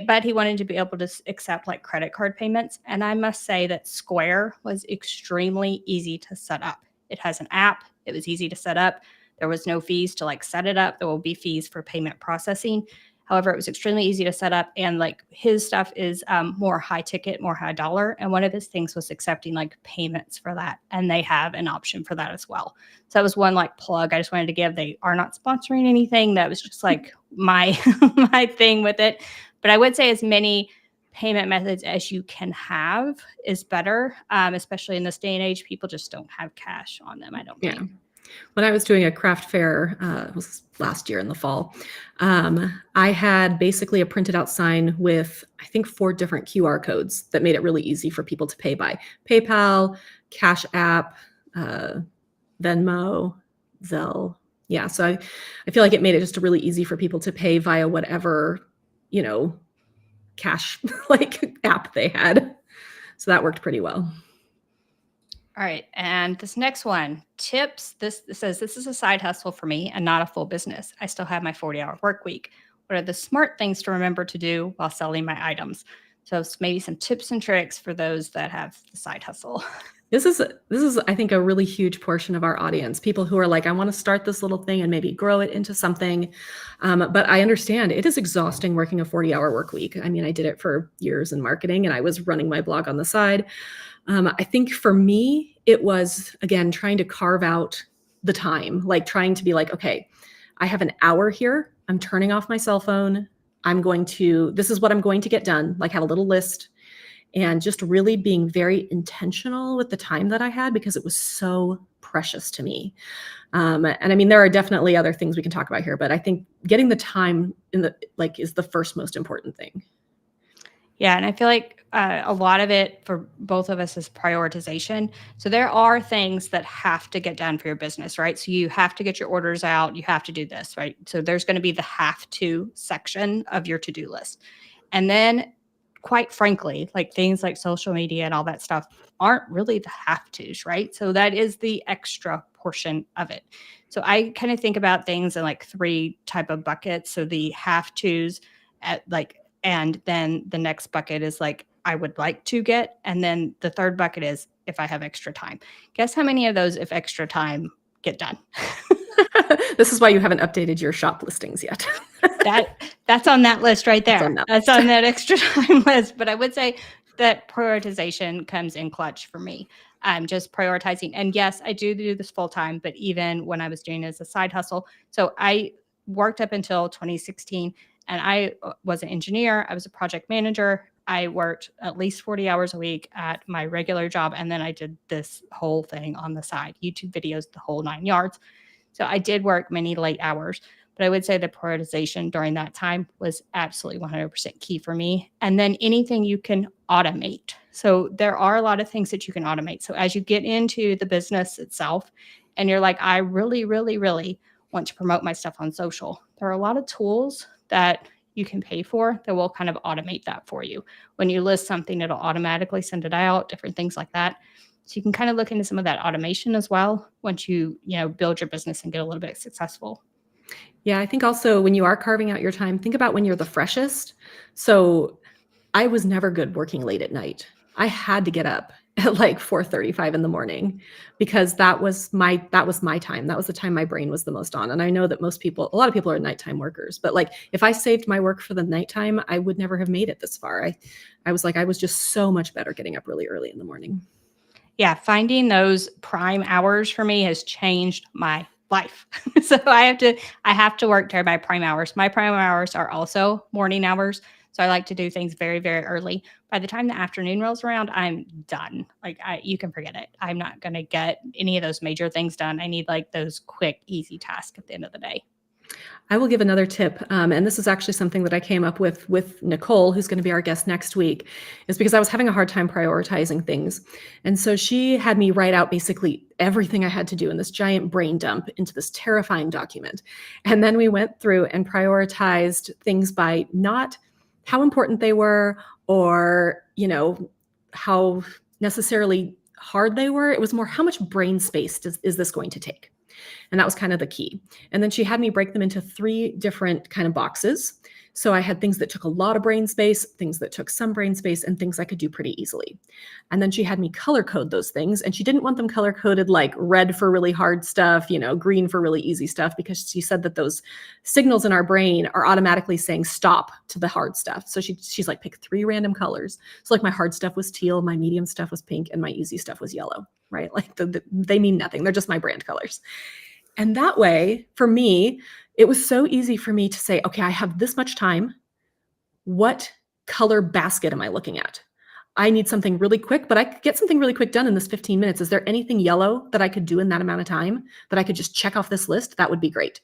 S1: but he wanted to be able to accept like credit card payments. And I must say that Square was extremely easy to set up. It has an app. It was easy to set up. There was no fees to like set it up. There will be fees for payment processing. However, it was extremely easy to set up, and like his stuff is more high ticket, more high dollar. And one of his things was accepting like payments for that. And they have an option for that as well. So that was one like plug I just wanted to give. They are not sponsoring anything. That was just like my, my thing with it. But I would say as many payment methods as you can have is better, especially in this day and age. People just don't have cash on them, I don't think.
S2: Yeah. When I was doing a craft fair, it was last year in the fall, I had basically a printed out sign with, I think, 4 different QR codes that made it really easy for people to pay by PayPal, Cash App, Venmo, Zelle. Yeah. So I feel like it made it just really easy for people to pay via whatever, cash like app they had. So that worked pretty well.
S1: All right. And this next one, tips. This says, this is a side hustle for me and not a full business. I still have my 40-hour work week. What are the smart things to remember to do while selling my items? So maybe some tips and tricks for those that have the side hustle.
S2: This is, I think, a really huge portion of our audience. People who are like, I want to start this little thing and maybe grow it into something. But I understand it is exhausting working a 40-hour work week. I mean, I did it for years in marketing, and I was running my blog on the side. I think for me, it was, again, trying to carve out the time, like trying to be like, okay, I have an hour here. I'm turning off my cell phone. This is what I'm going to get done. Like, have a little list, and just really being very intentional with the time that I had, because it was so precious to me. And I mean, there are definitely other things we can talk about here, but I think getting the time is the first most important thing.
S1: Yeah, and I feel like a lot of it for both of us is prioritization. So there are things that have to get done for your business, right? So you have to get your orders out, you have to do this, right? So there's going to be the have to section of your to-do list. And then, quite frankly, like things like social media and all that stuff aren't really the have tos, right? So that is the extra portion of it. So I kind of think about things in like three type of buckets. So the have tos and then the next bucket is like I would like to get, and then the third bucket is if I have extra time. Guess how many of those if extra time get done?
S2: This is why you haven't updated your shop listings yet.
S1: That's on that list right there.
S2: That's
S1: on that extra time list. But I would say that prioritization comes in clutch for me. I'm just prioritizing. And yes, I do this full time, but even when I was doing it as a side hustle. So I worked up until 2016, and I was an engineer. I was a project manager. I worked at least 40 hours a week at my regular job. And then I did this whole thing on the side, YouTube videos, the whole 9 yards. So I did work many late hours, but I would say the prioritization during that time was absolutely 100% key for me. And then anything you can automate. So there are a lot of things that you can automate. So as you get into the business itself and you're like, I really, really, really want to promote my stuff on social, there are a lot of tools that you can pay for that will kind of automate that for you. When you list something, it'll automatically send it out, different things like that. So you can kind of look into some of that automation as well once you build your business and get a little bit successful.
S2: Yeah, I think also when you are carving out your time, think about when you're the freshest. So I was never good working late at night. I had to get up at like 4:35 in the morning, because that was my time. That was the time my brain was the most on. And I know that a lot of people are nighttime workers, but like if I saved my work for the nighttime, I would never have made it this far. I was just so much better getting up really early in the morning.
S1: Yeah, finding those prime hours for me has changed my life. So I have to work during my prime hours. My prime hours are also morning hours. So I like to do things very, very early. By the time the afternoon rolls around, I'm done. Like you can forget it. I'm not going to get any of those major things done. I need like those quick, easy tasks at the end of the day.
S2: I will give another tip, and this is actually something that I came up with Nicole, who's going to be our guest next week, is because I was having a hard time prioritizing things. And so she had me write out basically everything I had to do in this giant brain dump into this terrifying document. And then we went through and prioritized things by not how important they were, or, how necessarily hard they were. It was more, how much brain space is this going to take? And that was kind of the key. And then she had me break them into 3 different kind of boxes. So I had things that took a lot of brain space, things that took some brain space, and things I could do pretty easily. And then she had me color code those things. And she didn't want them color coded like red for really hard stuff, green for really easy stuff, because she said that those signals in our brain are automatically saying stop to the hard stuff. So she's like, pick 3 random colors. So like my hard stuff was teal, my medium stuff was pink, and my easy stuff was yellow, right? Like they mean nothing. They're just my brand colors. And that way, for me, it was so easy for me to say, okay, I have this much time. What color basket am I looking at? I need something really quick, but I could get something really quick done in this 15 minutes. Is there anything yellow that I could do in that amount of time that I could just check off this list? That would be great.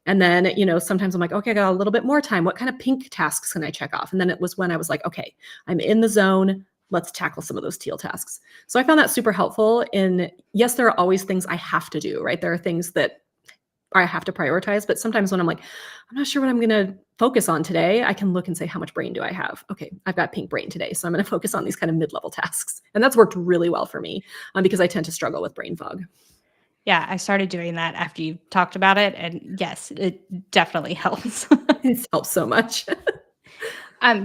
S2: And then, sometimes I'm like, okay, I got a little bit more time. What kind of pink tasks can I check off? And then it was when I was like, okay, I'm in the zone. Let's tackle some of those teal tasks. So I found that super helpful. Yes, there are always things I have to do, right? There are things that I have to prioritize, but sometimes when I'm like, I'm not sure what I'm going to focus on today, I can look and say, how much brain do I have? Okay, I've got pink brain today. So I'm going to focus on these kind of mid-level tasks. And that's worked really well for me because I tend to struggle with brain fog.
S1: Yeah, I started doing that after you talked about it. And yes, it definitely helps.
S2: It helps so much.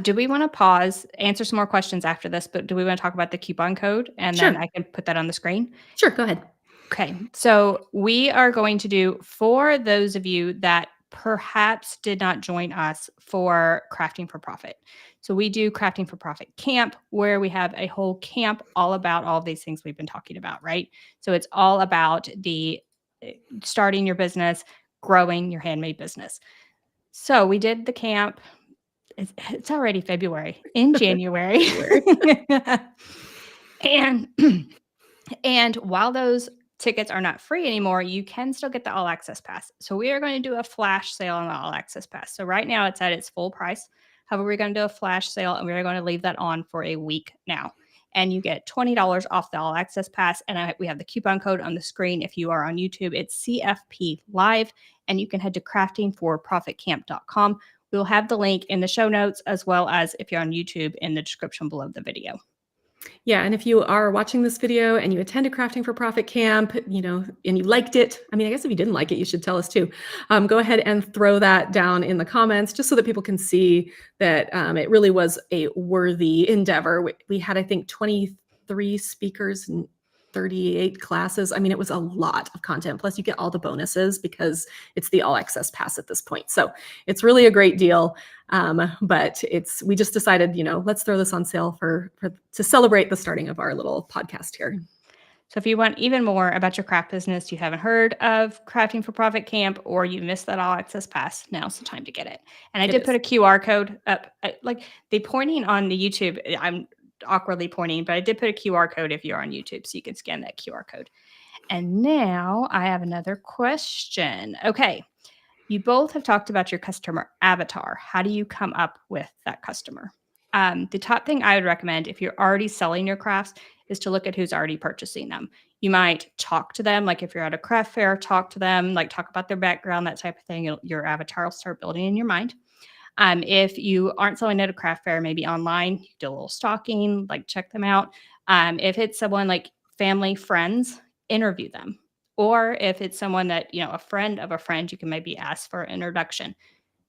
S1: Do we want to pause, answer some more questions after this, but do we want to talk about the coupon code and then
S2: Sure.
S1: I can put that on the screen?
S2: Sure. Go ahead.
S1: Okay. So we are going to do, for those of you that perhaps did not join us for Crafting for Profit. So we do Crafting for Profit Camp, where we have a whole camp all about all of these things we've been talking about, right? So it's all about the starting your business, growing your handmade business. So we did the camp. It's already February, in January.
S2: January.
S1: And and while those tickets are not free anymore, you can still get the all access pass. So we are going to do a flash sale on the all access pass. So right now it's at its full price. However, we're going to do a flash sale and we're going to leave that on for a week now. And you get $20 off the all access pass. And we have the coupon code on the screen. If you are on YouTube, it's CFP Live. And you can head to craftingforprofitcamp.com. We'll have the link in the show notes, as well as if you're on YouTube, in the description below the video.
S2: Yeah, and if you are watching this video and you attend a Crafting for Profit camp, and you liked it, I mean, I guess if you didn't like it, you should tell us too. Go ahead and throw that down in the comments just so that people can see that it really was a worthy endeavor. We had, I think, 23 speakers and 38 classes. I mean, it was a lot of content. Plus, you get all the bonuses because it's the all access pass at this point. So it's really a great deal. But we just decided, let's throw this on sale to celebrate the starting of our little podcast here.
S1: So if you want even more about your craft business, you haven't heard of Crafting for Profit Camp, or you missed that all access pass, now's the time to get it. And I did put a QR code up, like the pointing on the YouTube, I'm awkwardly pointing, but I did put a QR code if you're on YouTube, so you can scan that QR code. And now I have another question. Okay. You both have talked about your customer avatar. How do you come up with that customer? The top thing I would recommend if you're already selling your crafts is to look at who's already purchasing them. You might talk to them, like if you're at a craft fair, talk to them, like talk about their background, that type of thing. Your avatar will start building in your mind. If you aren't selling at a craft fair, maybe online, you do a little stalking, like check them out. If it's someone like family, friends, interview them. Or if it's someone that, a friend of a friend, you can maybe ask for an introduction,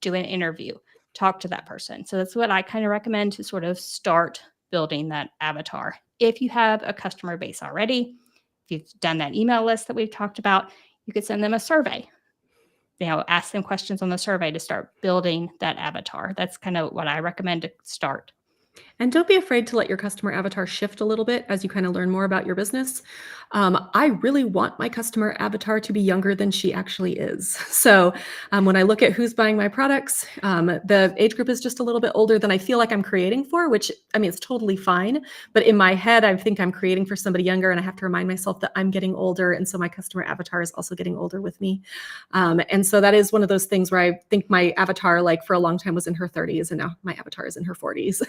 S1: do an interview, talk to that person. So that's what I kind of recommend to sort of start building that avatar. If you have a customer base already, if you've done that email list that we've talked about, you could send them a survey. Ask them questions on the survey to start building that avatar. That's kind of what I recommend to start.
S2: And don't be afraid to let your customer avatar shift a little bit as you kind of learn more about your business. I really want my customer avatar to be younger than she actually is. So when I look at who's buying my products, the age group is just a little bit older than I feel like I'm creating for, which, I mean, it's totally fine. But in my head, I think I'm creating for somebody younger, and I have to remind myself that I'm getting older. And so my customer avatar is also getting older with me. And so that is one of those things where I think my avatar, like for a long time, was in her 30s, and now my avatar is in her 40s.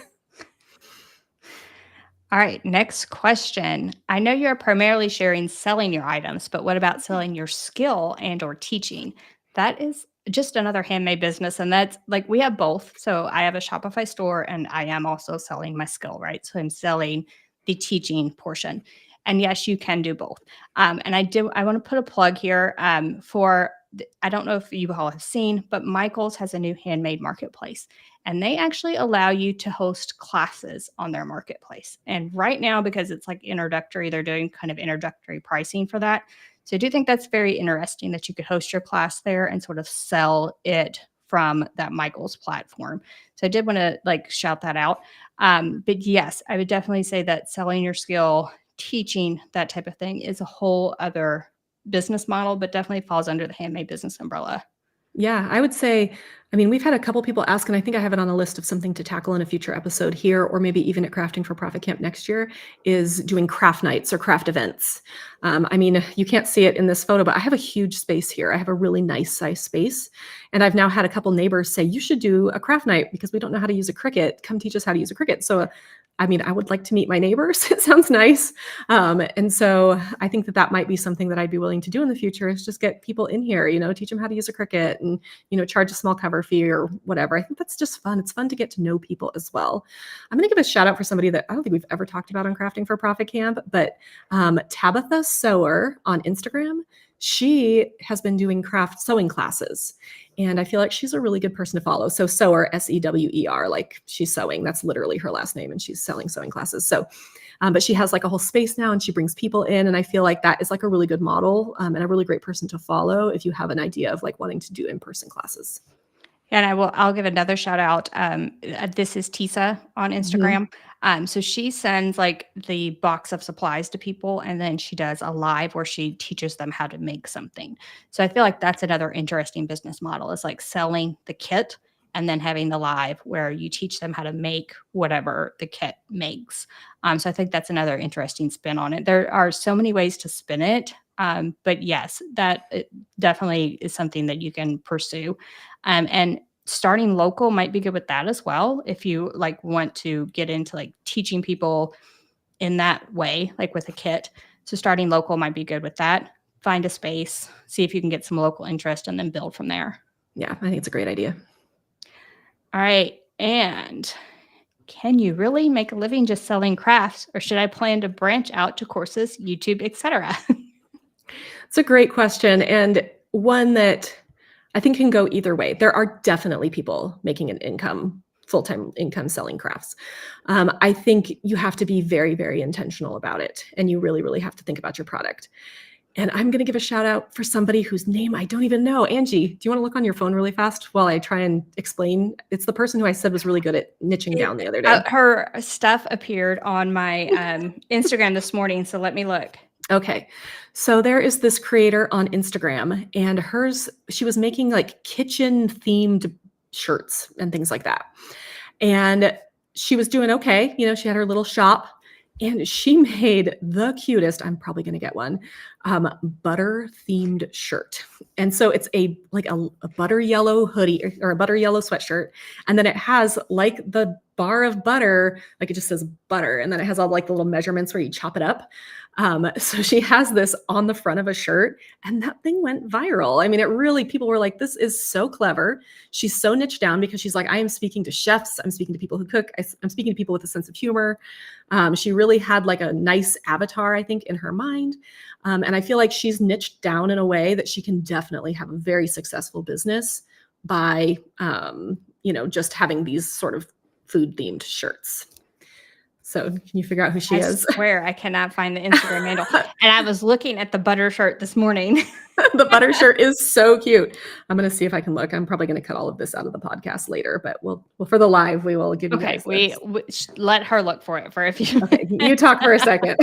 S1: All right, next question. I know you're primarily sharing selling your items, but what about selling your skill and or teaching? That is just another handmade business, and that's like we have both. So I have a Shopify store and I am also selling my skill, right? So I'm selling the teaching portion. And yes, you can do both. And I want to put a plug here I don't know if you all have seen, but Michael's has a new handmade marketplace. And they actually allow you to host classes on their marketplace. And right now, because it's like introductory, they're doing kind of introductory pricing for that. So I do think that's very interesting that you could host your class there and sort of sell it from that Michael's platform. So I did want to shout that out. But yes, I would definitely say that selling your skill, teaching, that type of thing is a whole other business model, but definitely falls under the handmade business umbrella.
S2: Yeah, I would say, I mean, we've had a couple people ask, and I think I have it on a list of something to tackle in a future episode here, or maybe even at Crafting for Profit Camp next year, is doing craft nights or craft events. I mean, you can't see it in this photo, but I have a huge space here. I have a really nice size space. And I've now had a couple neighbors say, you should do a craft night because we don't know how to use a Cricut. Come teach us how to use a Cricut. So I mean, I would like to meet my neighbors. It sounds nice. And so I think that might be something that I'd be willing to do in the future, is just get people in here, teach them how to use a Cricut and, charge a small cover fee or whatever. I think that's just fun. It's fun to get to know people as well. I'm going to give a shout out for somebody that I don't think we've ever talked about on Crafting for Profit Camp, but Tabitha Sewer on Instagram. she has been doing craft sewing classes. And I feel like she's a really good person to follow. So sewer, Sewer, like she's sewing. That's literally her last name. And she's selling sewing classes. So, but she has like a whole space now and she brings people in. And I feel like that is like a really good model and a really great person to follow if you have an idea of like wanting to do in-person classes.
S1: And I'll give another shout out. This is Tisa on Instagram. So she sends like the box of supplies to people, and then she does a live where she teaches them how to make something. So I feel like that's another interesting business model, is like selling the kit and then having the live where you teach them how to make whatever the kit makes. So I think that's another interesting spin on it. There are so many ways to spin it. But yes, it definitely is something that you can pursue. And starting local might be good with that as well. If you like want to get into like teaching people in that way, like with a kit. So starting local might be good with that. Find a space, see if you can get some local interest, and then build from there.
S2: Yeah, I think it's a great idea.
S1: All right. And can you really make a living just selling crafts, or should I plan to branch out to courses, YouTube, etc.?
S2: It's a great question, and one that I think can go either way. There are definitely people making an income, full-time income selling crafts. I think you have to be very, very intentional about it, and you really, really have to think about your product. And I'm going to give a shout out for somebody whose name I don't even know. Angie, do you want to look on your phone really fast while I try and explain? It's the person who I said was really good at niching down the other day.
S1: Her stuff appeared on my Instagram this morning, so let me look.
S2: Okay. So there is this creator on Instagram, and she was making like kitchen themed shirts and things like that. And she was doing okay. You know, she had her little shop, and she made the cutest, I'm probably going to get one, butter themed shirt. And so it's a butter yellow hoodie or a butter yellow sweatshirt. And then it has like the bar of butter, like it just says butter. And then it has all like the little measurements where you chop it up. So she has this on the front of a shirt, and that thing went viral. I mean, people were like, this is so clever. She's so niched down because she's like, I am speaking to chefs. I'm speaking to people who cook. I'm speaking to people with a sense of humor. She really had like a nice avatar, I think, in her mind. And I feel like she's niched down in a way that she can definitely have a very successful business by, just having these sort of food themed shirts. So can you figure out who she is?
S1: I swear I cannot find the Instagram handle. And I was looking at the butter shirt this morning.
S2: The butter shirt is so cute. I'm going to see if I can look. I'm probably going to cut all of this out of the podcast later, but we'll for the live, we will give you guys
S1: we let her look for it for a few
S2: Okay, you talk for a second.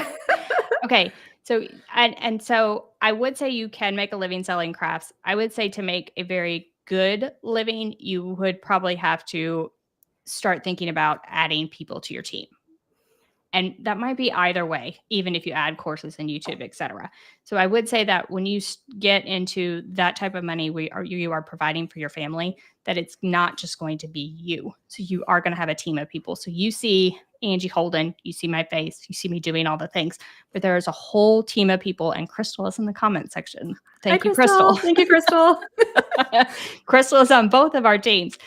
S1: Okay. So, and so I would say you can make a living selling crafts. I would say to make a very good living, you would probably have to start thinking about adding people to your team. And that might be either way, even if you add courses in YouTube, etc. So I would say that when you get into that type of money, you are providing for your family, that it's not just going to be you. So you are going to have a team of people. So you see Angie Holden, you see my face, you see me doing all the things, but there is a whole team of people, and Crystal is in the comment section. Thank you, Crystal.
S2: Thank you, Crystal.
S1: Crystal is on both of our teams.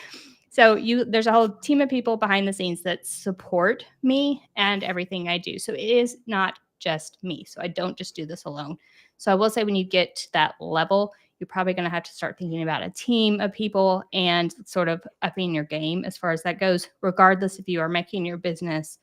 S1: So there's a whole team of people behind the scenes that support me and everything I do. So it is not just me. So I don't just do this alone. So I will say when you get to that level, you're probably going to have to start thinking about a team of people and sort of upping your game as far as that goes, regardless if you are making your business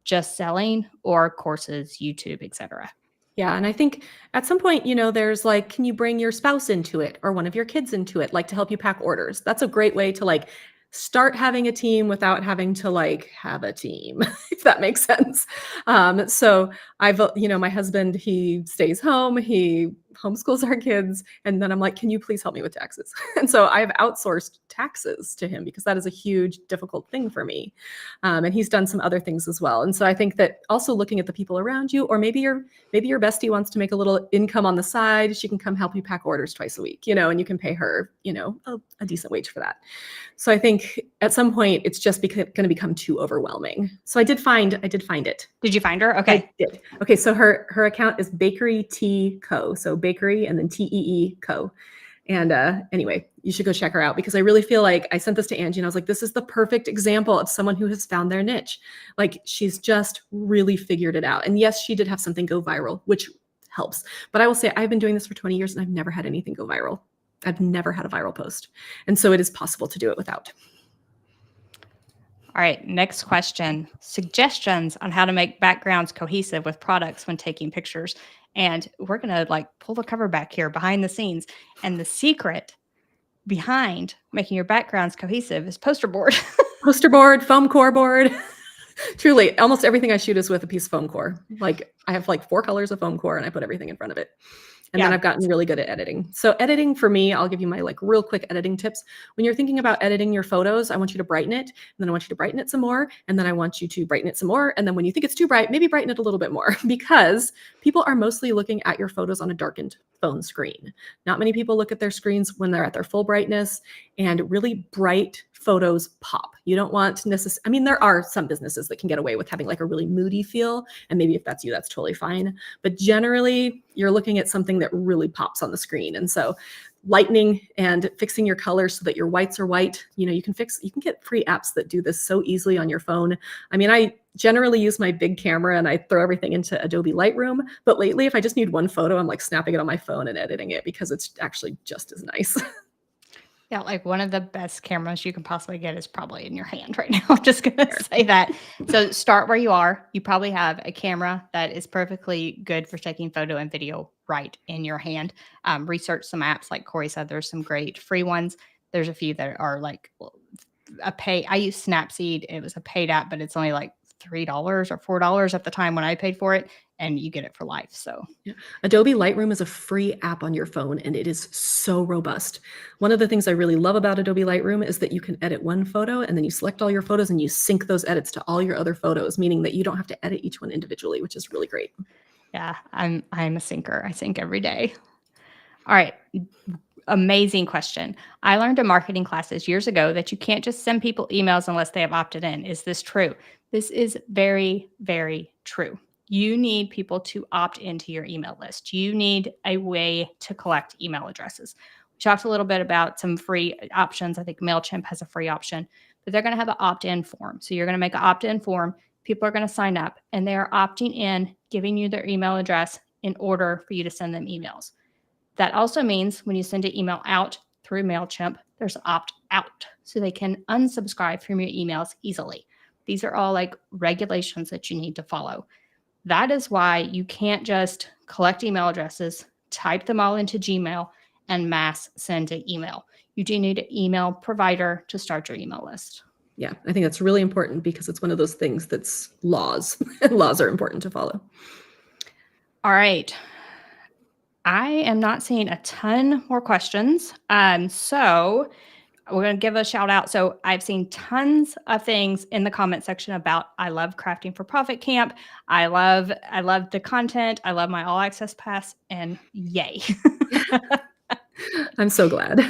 S1: just selling or courses, YouTube, etc.
S2: Yeah. And I think at some point, there's like, can you bring your spouse into it or one of your kids into it, like to help you pack orders? That's a great way to like start having a team without having to like have a team, if that makes sense. So I've, my husband, he stays home, he homeschools our kids. And then I'm like, can you please help me with taxes? And so I've outsourced taxes to him because that is a huge, difficult thing for me. And he's done some other things as well. And so I think that also looking at the people around you, or maybe your bestie wants to make a little income on the side, she can come help you pack orders twice a week, and you can pay her, a decent wage for that. So I think at some point it's just going to become too overwhelming. So I did find it.
S1: Did you find her? Okay.
S2: I did. Okay. So her account is Bakery Tea Co. So Bakery and then TEE Co. And anyway, you should go check her out because I really feel like I sent this to Angie and I was like, this is the perfect example of someone who has found their niche. Like she's just really figured it out. And yes, she did have something go viral, which helps. But I will say I've been doing this for 20 years and I've never had anything go viral. I've never had a viral post. And so it is possible to do it without.
S1: All right, next question. Suggestions on how to make backgrounds cohesive with products when taking pictures. And we're going to like pull the cover back here behind the scenes. And the secret behind making your backgrounds cohesive is poster board.
S2: Poster board, foam core board. Truly, almost everything I shoot is with a piece of foam core. Like I have like 4 colors of foam core and I put everything in front of it. And then I've gotten really good at editing. So editing for me, I'll give you my like real quick editing tips. When you're thinking about editing your photos, I want you to brighten it. And then I want you to brighten it some more. And then I want you to brighten it some more. And then when you think it's too bright, maybe brighten it a little bit more because people are mostly looking at your photos on a darkened phone screen. Not many people look at their screens when they're at their full brightness, and really bright photos pop. You don't want necessarily, I mean, there are some businesses that can get away with having like a really moody feel. And maybe if that's you, that's totally fine. But generally you're looking at something that really pops on the screen. And so lightening and fixing your colors so that your whites are white, you know, you can get free apps that do this so easily on your phone. I mean, I generally use my big camera and I throw everything into Adobe Lightroom. But lately, if I just need one photo, I'm like snapping it on my phone and editing it because it's actually just as nice.
S1: Yeah, like one of the best cameras you can possibly get is probably in your hand right now. I'm just going to say that. So start where you are. You probably have a camera that is perfectly good for taking photo and video right in your hand. Research some apps. Like Corey said, there's some great free ones. There's a few that are like I use Snapseed. It was a paid app, but it's only like $3 or $4 at the time when I paid for it, and you get it for life. So
S2: yeah. Adobe Lightroom is a free app on your phone, and it is so robust. One of the things I really love about Adobe Lightroom is that you can edit one photo and then you select all your photos and you sync those edits to all your other photos, meaning that you don't have to edit each one individually, which is really great.
S1: Yeah, I'm a syncer. I sync every day. All right. Amazing question. I learned in marketing classes years ago that you can't just send people emails unless they have opted in. Is this true? This is very, very true. You need people to opt into your email list. You need a way to collect email addresses. We talked a little bit about some free options. I think MailChimp has a free option, but they're going to have an opt-in form. So you're going to make an opt-in form. People are going to sign up and they are opting in, giving you their email address in order for you to send them emails. That also means when you send an email out through MailChimp, there's opt out so they can unsubscribe from your emails easily. These are all like regulations that you need to follow. That is why you can't just collect email addresses, type them all into Gmail, and mass send an email. You do need an email provider to start your email list.
S2: Yeah, I think that's really important because it's one of those things that's laws. Laws are important to follow.
S1: All right. I am not seeing a ton more questions. So we're going to give a shout out. So I've seen tons of things in the comment section about I love Crafting for Profit Camp. I love the content. I love my all access pass, and yay.
S2: I'm so glad.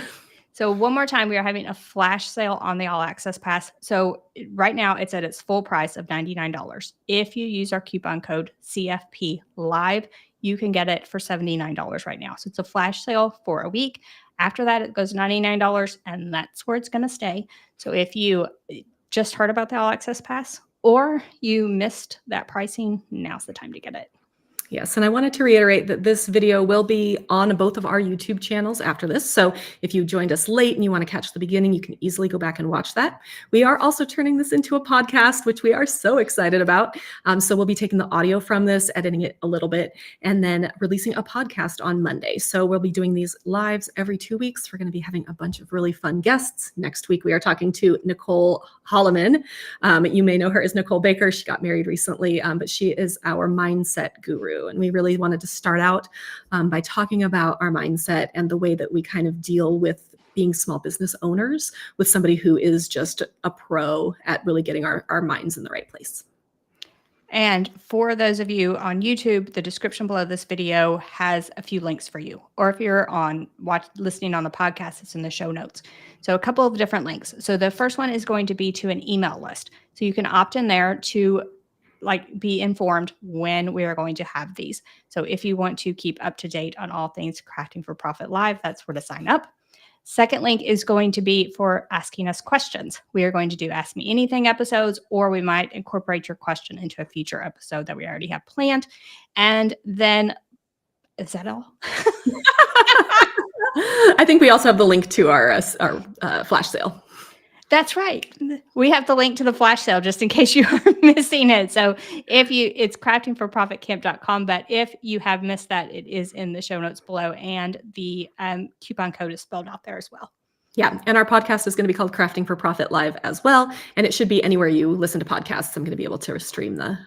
S1: So one more time, we are having a flash sale on the all access pass. So right now it's at its full price of $99. If you use our coupon code CFP Live, you can get it for $79 right now. So it's a flash sale for a week. After that, it goes $99, and that's where it's going to stay. So if you just heard about the all access pass or you missed that pricing, now's the time to get it.
S2: Yes, and I wanted to reiterate that this video will be on both of our YouTube channels after this. So if you joined us late and you want to catch the beginning, you can easily go back and watch that. We are also turning this into a podcast, which we are so excited about. So we'll be taking the audio from this, editing it a little bit, and then releasing a podcast on Monday. So we'll be doing these lives every 2 weeks. We're going to be having a bunch of really fun guests. Next week, we are talking to Nicole Holloman. You may know her as Nicole Baker. She got married recently, but she is our mindset guru. And we really wanted to start out by talking about our mindset and the way that we kind of deal with being small business owners with somebody who is just a pro at really getting our minds in the right place.
S1: And for those of you on YouTube, the description below this video has a few links for you. Or if you're listening on the podcast, it's in the show notes. So a couple of different links. So the first one is going to be to an email list. So you can opt in there to be informed when we are going to have these. So if you want to keep up to date on all things Crafting for Profit Live, that's where to sign up. Second link is going to be for asking us questions. We are going to do Ask Me Anything episodes, or we might incorporate your question into a future episode that we already have planned. And then Is that all?
S2: I think we also have the link to our flash sale.
S1: That's right. We have the link to the flash sale just in case you are missing it. So it's craftingforprofitcamp.com, but if you have missed that, it is in the show notes below, and the coupon code is spelled out there as well.
S2: Yeah, and our podcast is going to be called Crafting for Profit Live as well, and it should be anywhere you listen to podcasts. I'm going to be able to stream the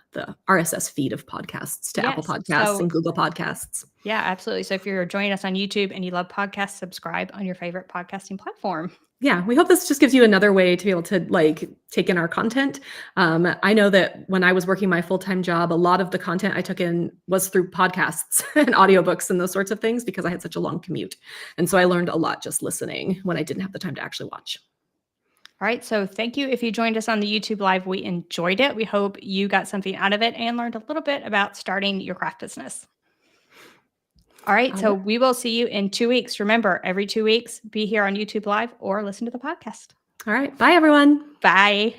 S2: RSS feed of podcasts to Apple Podcasts and Google Podcasts.
S1: Yeah, absolutely. So if you're joining us on YouTube and you love podcasts, subscribe on your favorite podcasting platform.
S2: Yeah, we hope this just gives you another way to be able to take in our content. I know that when I was working my full-time job, a lot of the content I took in was through podcasts and audiobooks and those sorts of things because I had such a long commute. And so I learned a lot just listening when I didn't have the time to actually watch.
S1: All right. So thank you if you joined us on the YouTube Live. We enjoyed it. We hope you got something out of it and learned a little bit about starting your craft business. All right. So we will see you in 2 weeks. Remember, every 2 weeks, be here on YouTube Live or listen to the podcast.
S2: All right. Bye, everyone.
S1: Bye.